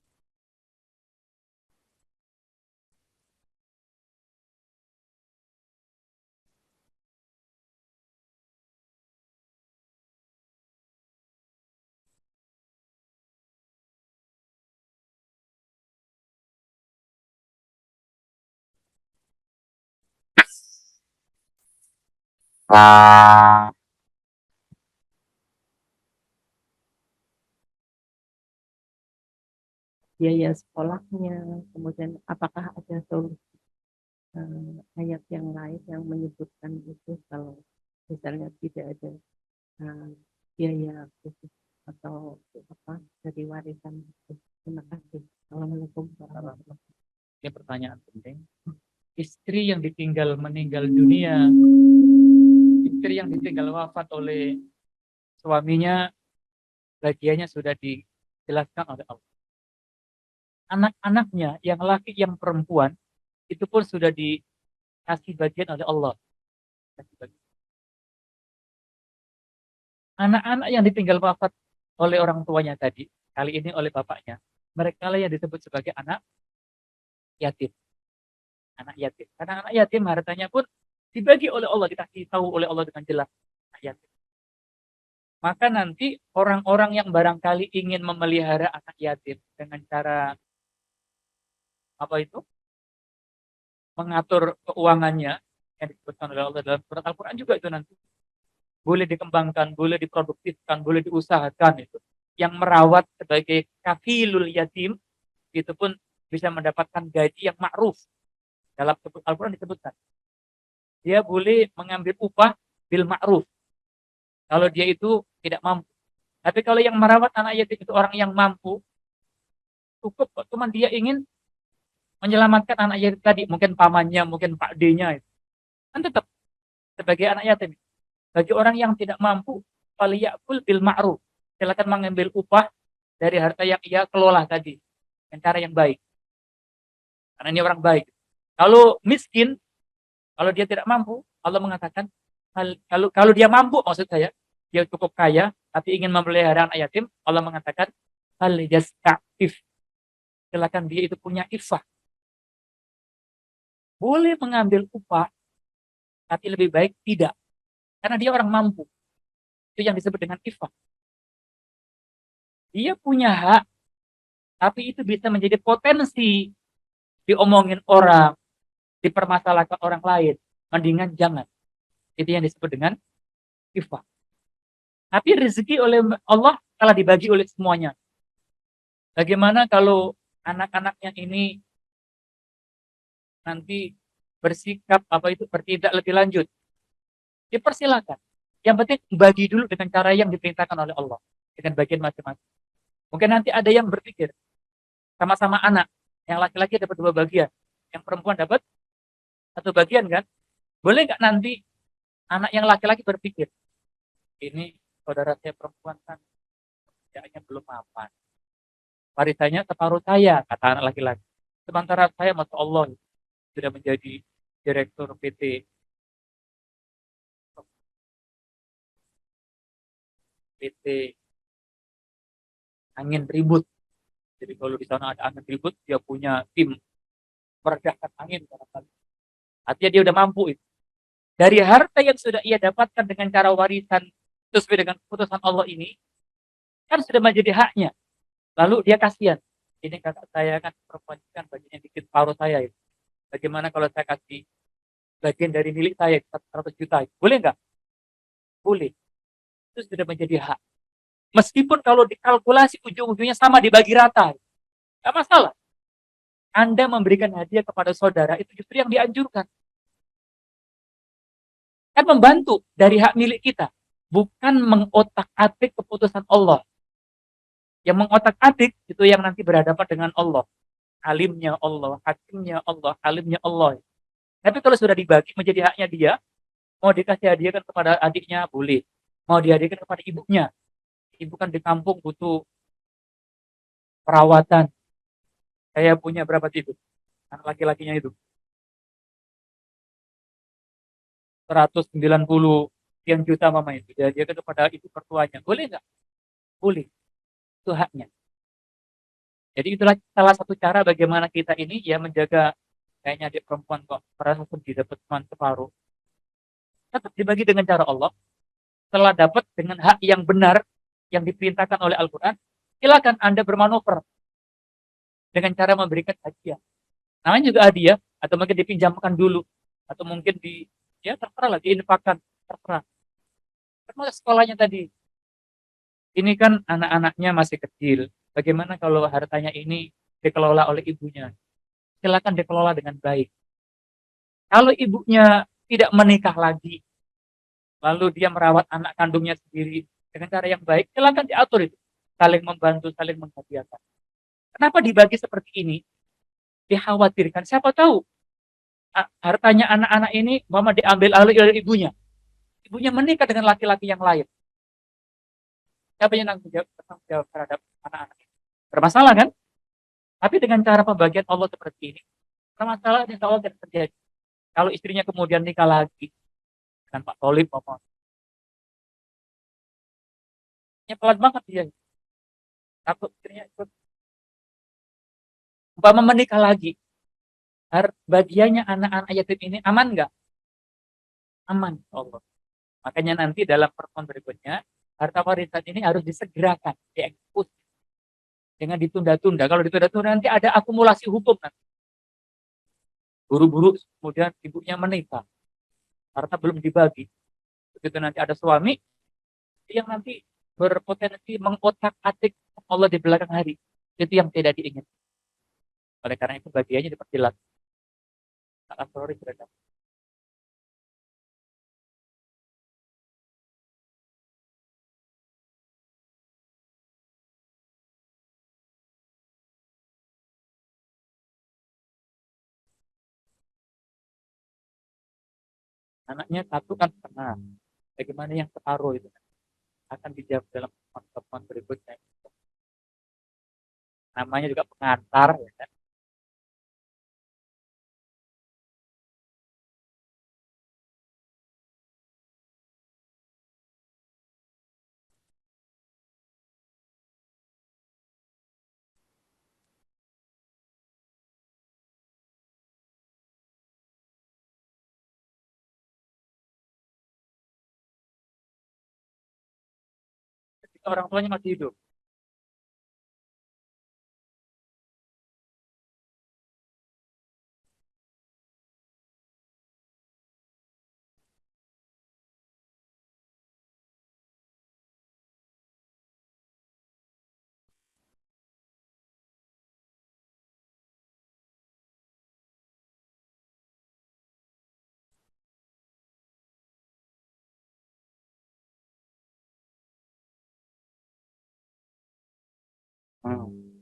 [SPEAKER 3] biaya sekolahnya, kemudian apakah ada solusi ayat yang lain yang menyebutkan itu kalau misalnya tidak ada eh, biaya khusus atau apa dari warisan itu. Terima kasih. Assalamualaikum warahmatullahi wabarakatuh.
[SPEAKER 1] ini pertanyaan penting. Istri yang ditinggal meninggal dunia, istri yang ditinggal wafat oleh suaminya, bagiannya sudah dijelaskan oleh Allah. Anak-anaknya, yang laki, yang perempuan, itu pun sudah dikasih bagian oleh Allah. Anak-anak yang ditinggal wafat oleh orang tuanya tadi, kali ini oleh bapaknya, mereka lah yang disebut sebagai anak yatim. Anak yatim. Karena anak yatim hartanya pun dibagi oleh Allah, dikasih tahu oleh Allah dengan jelas. Anak yatim. Maka nanti orang-orang yang barangkali ingin memelihara anak yatim dengan cara apa itu? Mengatur keuangannya yang disebutkan oleh Allah dalam surat Al-Quran juga itu nanti. Boleh dikembangkan, boleh diproduktifkan, boleh diusahakan itu. Yang merawat sebagai kafilul yatim, itu pun bisa mendapatkan gaji yang ma'ruf. Dalam Al-Quran disebutkan. dia boleh mengambil upah bil ma'ruf kalau dia itu tidak mampu. Tapi kalau yang merawat anak yatim itu orang yang mampu, cukup kok. Cuman dia ingin menyelamatkan anak yatim tadi, mungkin pamannya, mungkin Pak D-nya itu. Kan tetap sebagai anak yatim. Bagi orang yang tidak mampu, faliyakul bil ma'ruf. Silakan mengambil upah dari harta yang ia kelola tadi dengan cara yang baik. Karena ini orang baik. Kalau miskin, kalau dia tidak mampu, Allah mengatakan kalau dia mampu, maksud saya dia cukup kaya tapi ingin memelihara anak yatim, Allah mengatakan hal yasta'if. Silakan dia itu punya ifah. Boleh mengambil upah tapi lebih baik tidak karena dia orang mampu. Itu yang disebut dengan ifah. Dia punya hak tapi itu bisa menjadi potensi diomongin orang, dipermasalahkan orang lain. Mendingan jangan. Itu yang disebut dengan ifah. Tapi rezeki oleh Allah telah dibagi oleh semuanya. Bagaimana kalau anak-anaknya ini nanti bersikap bertindak lebih lanjut? Dipersilakan. Yang penting bagi dulu dengan cara yang diperintahkan oleh Allah. Dengan bagian masing-masing. Mungkin nanti ada yang berpikir, sama-sama anak. Yang laki-laki dapat 2 bagian. Yang perempuan dapat 1 bagian kan? Boleh nggak nanti anak yang laki-laki berpikir, ini saudara saya perempuan kan kerjaannya belum mapan. Warisannya separuh saya, kata anak laki-laki. Sementara saya, Masya Allah, sudah menjadi direktur PT angin ribut. Jadi kalau di sana ada angin ribut, dia punya tim meredahkan angin. Artinya dia udah mampu itu. Dari harta yang sudah ia dapatkan dengan cara warisan sesuai dengan keputusan Allah ini, kan sudah menjadi haknya. Lalu dia kasihan. Ini kakak saya kan perempuan kan bagiannya dikit paruh saya itu. Bagaimana kalau saya kasih bagian dari milik saya 100 juta? Boleh nggak? Boleh. Itu sudah menjadi hak. Meskipun kalau dikalkulasi ujung-ujungnya sama dibagi rata. Nggak masalah. Anda memberikan hadiah kepada saudara itu justru yang dianjurkan. Kan membantu dari hak milik kita. Bukan mengotak-atik keputusan Allah. Yang mengotak-atik itu yang nanti berhadapan dengan Allah. Alimnya Allah, hakimnya Allah, alimnya Allah. Tapi kalau sudah dibagi menjadi haknya dia, mau dikasih hadiahkan kepada adiknya, boleh. Mau dihadiahkan kepada ibunya. Ibu kan di kampung butuh perawatan. Saya punya berapa ibu? Anak laki-lakinya itu. 190 sekian juta mama itu. Dihadiahkan kepada ibu mertuanya. Boleh nggak? Boleh. Itu haknya. Jadi itulah salah satu cara bagaimana kita ini ya menjaga kayaknya adik perempuan kok merasa sedih dapat cuma separuh. Tetap dibagi dengan cara Allah. Setelah dapat dengan hak yang benar yang diperintahkan oleh Al-Quran, silakan Anda bermanuver dengan cara memberikan hadiah. Namanya juga hadiah, atau mungkin dipinjamkan dulu, atau mungkin ya terserah lah, diinfakkan, terserah. Termasuk sekolahnya tadi, ini kan anak-anaknya masih kecil. Bagaimana kalau hartanya ini dikelola oleh ibunya? Silakan dikelola dengan baik. Kalau ibunya tidak menikah lagi, lalu dia merawat anak kandungnya sendiri dengan cara yang baik, silakan diatur itu. Saling membantu, saling menghadiahkan. Kenapa dibagi seperti ini? Dikhawatirkan. Siapa tahu hartanya anak-anak ini mama diambil alih oleh ibunya. Ibunya menikah dengan laki-laki yang lain. Siapa yang tanggung jawab terhadap anak-anak ini? Bermasalah kan? Tapi dengan cara pembagian Allah seperti ini, permasalahan insya Allah tidak terjadi. Kalau istrinya kemudian nikah lagi dengan Pak Tolib, ya pelan banget dia. Takut istrinya ikut. Umpama menikah lagi, bagiannya anak-anak yatim ini aman nggak? Aman, Allah. Makanya nanti dalam pertemuan berikutnya, harta warisan ini harus disegerakan, dieksekusi. Jangan ditunda-tunda. Kalau ditunda-tunda nanti ada akumulasi hukum nanti. Buru-buru kemudian ibunya menikah. Harta belum dibagi. Begitu nanti ada suami yang nanti berpotensi mengotak-atik Allah di belakang hari. Itu yang tidak diinginkan. Oleh karena itu bagiannya diperjelas. Sorry, Anaknya satu kan setengah. Bagaimana yang separuh itu akan dijawab dalam pertemuan berikutnya. Namanya juga pengantar, ya kan? Ketika orang tuanya masih hidup. Hmm.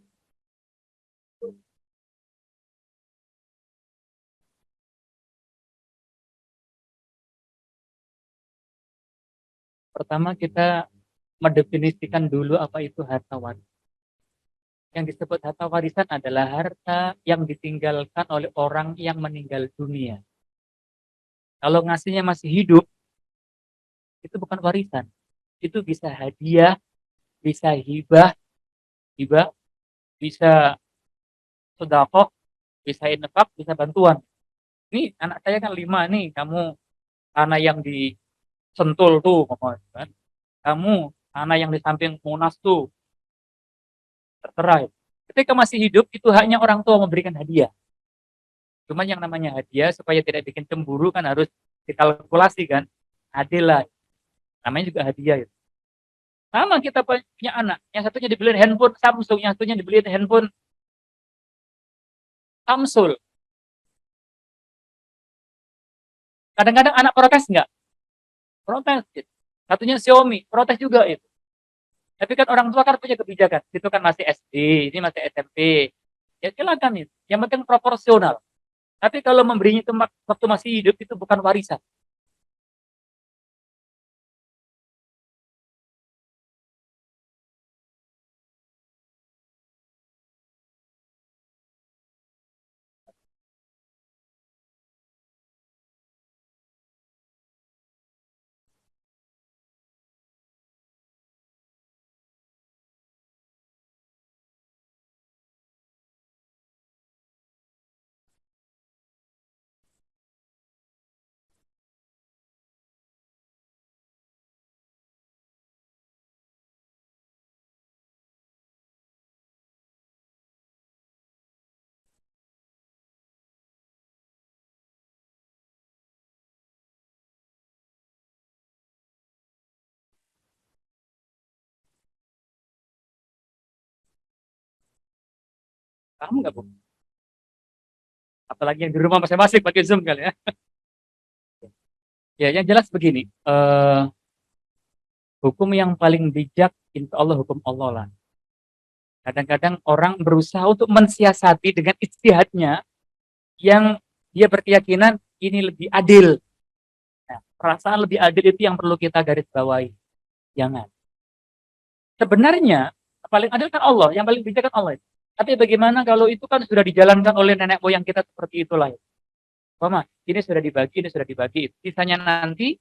[SPEAKER 1] Pertama kita mendefinisikan dulu apa itu harta warisan. Yang disebut harta warisan adalah harta yang ditinggalkan oleh orang yang meninggal dunia. Kalau ngasihnya masih hidup, itu bukan warisan. Itu bisa hadiah, bisa hibah, hibah, bisa sedekah, bisa infak, bisa bantuan. Ini anak saya kan 5 nih, kamu anak yang di Sentul tuh, ngomong kan. Kamu anak yang di samping Monas tuh, tertera. Ketika masih hidup, itu hanya orang tua memberikan hadiah. Cuman yang namanya hadiah, supaya tidak bikin cemburu kan harus dikalkulasi kan. Adil lah, namanya juga hadiah. Itu. Sama kita punya anak, yang satunya dibeliin handphone Samsung, yang satunya dibeliin handphone Samsung. Kadang-kadang anak protes nggak? Protes. Gitu. Satunya Xiaomi, protes juga itu. Tapi kan orang tua kan punya kebijakan. Itu kan masih SD, ini masih SMP. Ya silakan itu. Yang penting proporsional. Tapi kalau memberinya itu waktu masih hidup itu bukan warisan. Kamu nggak, Bu? Apalagi yang di rumah masing-masing pakai Zoom kali ya. Ya, yang jelas begini. Hukum yang paling bijak, insya Allah hukum Allah lah. Kadang-kadang orang berusaha untuk mensiasati dengan ijtihadnya yang dia berkeyakinan ini lebih adil. Nah, perasaan lebih adil itu yang perlu kita garis bawahi. Jangan. Sebenarnya paling adil kan Allah, yang paling bijak kan Allah. Tapi bagaimana kalau itu kan sudah dijalankan oleh nenek moyang kita seperti itulah. Mama, ini sudah dibagi. Sisanya nanti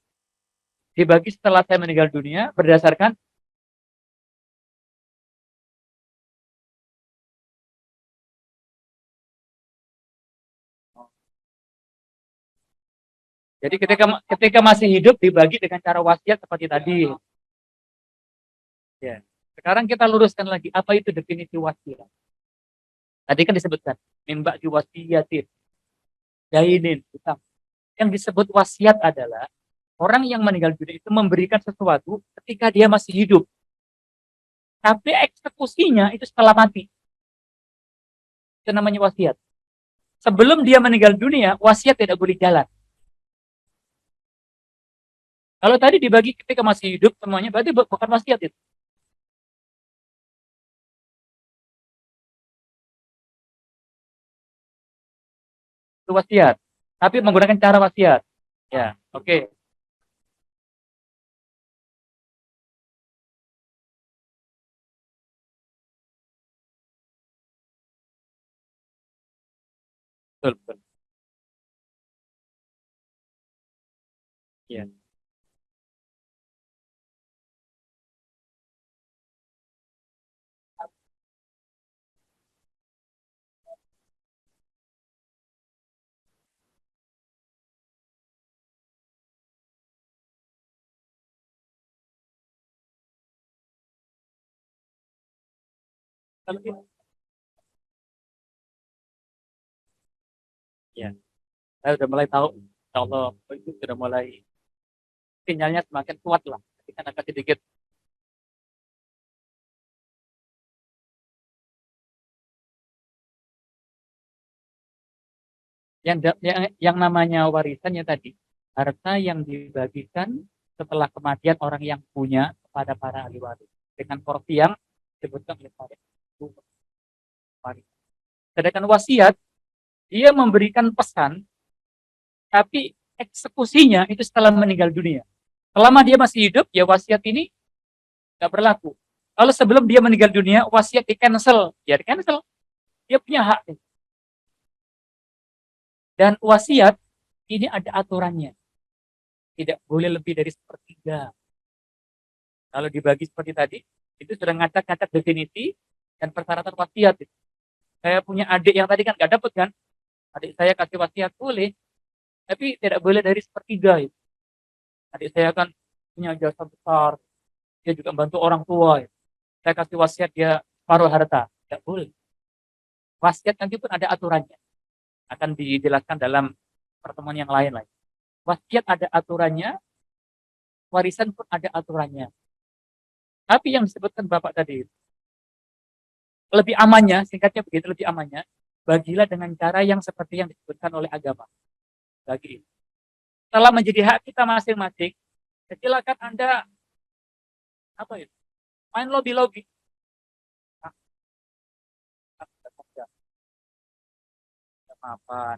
[SPEAKER 1] dibagi setelah saya meninggal dunia berdasarkan. Jadi ketika masih hidup dibagi dengan cara wasiat seperti tadi. Ya. Sekarang kita luruskan lagi apa itu definisi wasiat. Tadi kan disebutkan mimba di wasiatin, dainin, utang. Yang disebut wasiat adalah orang yang meninggal dunia itu memberikan sesuatu ketika dia masih hidup. Tapi eksekusinya itu setelah mati. Itu namanya wasiat. Sebelum dia meninggal dunia, wasiat tidak boleh jalan. Kalau tadi dibagi ketika masih hidup semuanya, berarti bukan wasiat itu. Itu wasiat. Tapi menggunakan cara wasiat. Ya, oke. Betul, betul. Ya. Kalau gitu, ya. Saya udah mulai tahu, insya Allah itu sudah mulai sinyalnya semakin kuat lah. Tapi kan agak sedikit. Yang namanya warisannya tadi, harta yang dibagikan setelah kematian orang yang punya kepada para ahli waris dengan porsi yang disebutkan oleh para waris. Sedangkan wasiat, dia memberikan pesan, tapi eksekusinya itu setelah meninggal dunia. Selama dia masih hidup, ya wasiat ini nggak berlaku. Kalau sebelum dia meninggal dunia, wasiat di cancel, ya di cancel. Dia punya hak. Dan wasiat ini ada aturannya. Tidak boleh lebih dari sepertiga. Kalau dibagi seperti tadi, itu sudah ngacak-ngacak definisi dan persyaratan wasiat. Saya punya adik yang tadi kan nggak dapat kan? Adik saya kasih wasiat boleh, tapi tidak boleh dari sepertiga. Adik saya kan punya jasa besar, dia juga bantu orang tua. Saya kasih wasiat dia paruh harta, tidak boleh. Wasiat nanti pun ada aturannya, akan dijelaskan dalam pertemuan yang lain lagi. Wasiat ada aturannya, warisan pun ada aturannya. Tapi yang disebutkan Bapak tadi, lebih amannya, singkatnya begitu, lebih amannya, bagilah dengan cara yang seperti yang disebutkan oleh agama. Bagi. Setelah menjadi hak kita masing-masing, silakan Anda apa itu? Main lobby-lobby. Nah, maafan.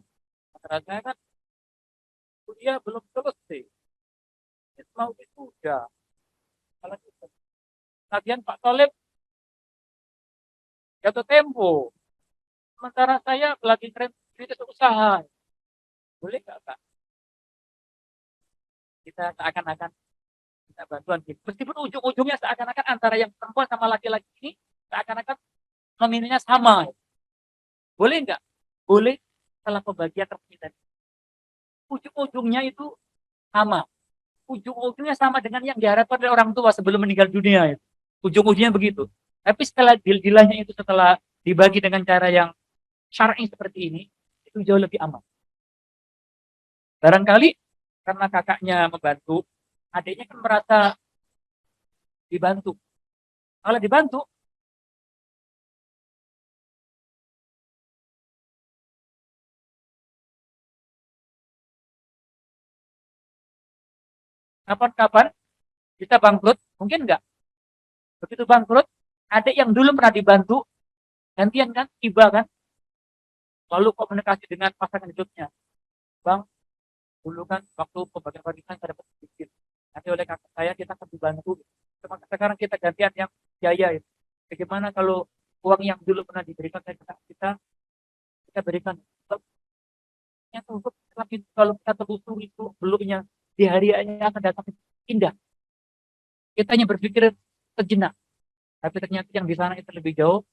[SPEAKER 1] Masyarakat saya kan kuliah belum selesai. Mau itu udah. Kalau gitu. Lagian Pak Tolib jatuh tempo. Sementara saya lagi kritis usaha. Boleh nggak Kak? Kita seakan-akan kita bantuan gitu. Meskipun ujung-ujungnya seakan-akan antara yang perempuan sama laki-laki ini seakan-akan nominalnya sama. Boleh nggak? Boleh setelah pembagian terpilih tadi. Ujung-ujungnya itu sama. Ujung-ujungnya sama dengan yang diharapkan oleh orang tua sebelum meninggal dunia. Ujung-ujungnya begitu. Tapi setelah deal-dealannya itu setelah dibagi dengan cara yang syar'i seperti ini, itu jauh lebih aman. Barangkali karena kakaknya membantu, adiknya kan merasa dibantu. Kalau dibantu, kapan-kapan kita bangkrut, mungkin enggak. Begitu bangkrut, adik yang dulu pernah dibantu, gantian kan, tiba kan, lalu komunikasi dengan pasangan hidupnya. Bang, dulu kan waktu pembagian warisan saya dapat sedikit. Nanti oleh kakak saya kita akan dibantu. Sekarang kita gantian yang biaya itu. Bagaimana kalau uang yang dulu pernah diberikan saya kita berikan. Yang untuk kalau kita telusuri itu belumnya di hari yang akan datang indah. Kita hanya berpikir sejenak, tapi ternyata yang di sana itu lebih jauh,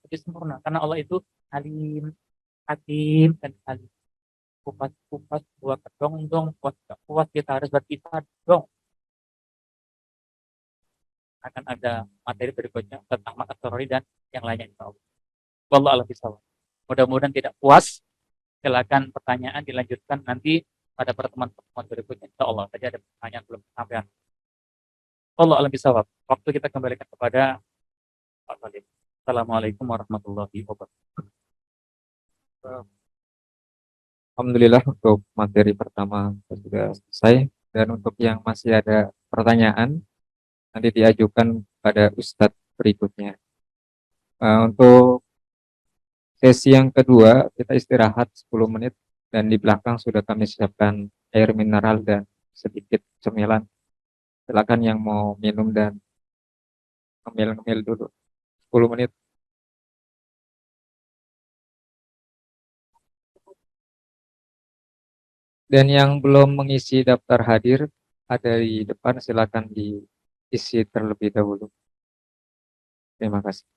[SPEAKER 1] lebih sempurna. Karena Allah itu alim, hakim, dan alim. Kupas, buat dong, puas gak puas kita harus berpisah dong. Akan ada materi berikutnya tentang mata teori dan yang lainnya insya Allah. Wallah alam bisawab. Mudah-mudahan tidak puas. Silakan pertanyaan dilanjutkan nanti pada pertemuan-pertemuan berikutnya insya Allah. Tadi ada pertanyaan belum sampai. Allah alam bisawab. Waktu kita kembalikan kepada Pak Salim. Assalamualaikum warahmatullahi wabarakatuh.
[SPEAKER 4] Alhamdulillah untuk materi pertama sudah selesai, dan untuk yang masih ada pertanyaan nanti diajukan pada Ustadz berikutnya. Untuk sesi yang kedua kita istirahat 10 menit, dan di belakang sudah kami siapkan air mineral dan sedikit cemilan. Silakan yang mau minum dan ngemil-ngemil dulu 10 menit. Dan yang belum mengisi daftar hadir ada di depan, silakan diisi terlebih dahulu. Terima kasih.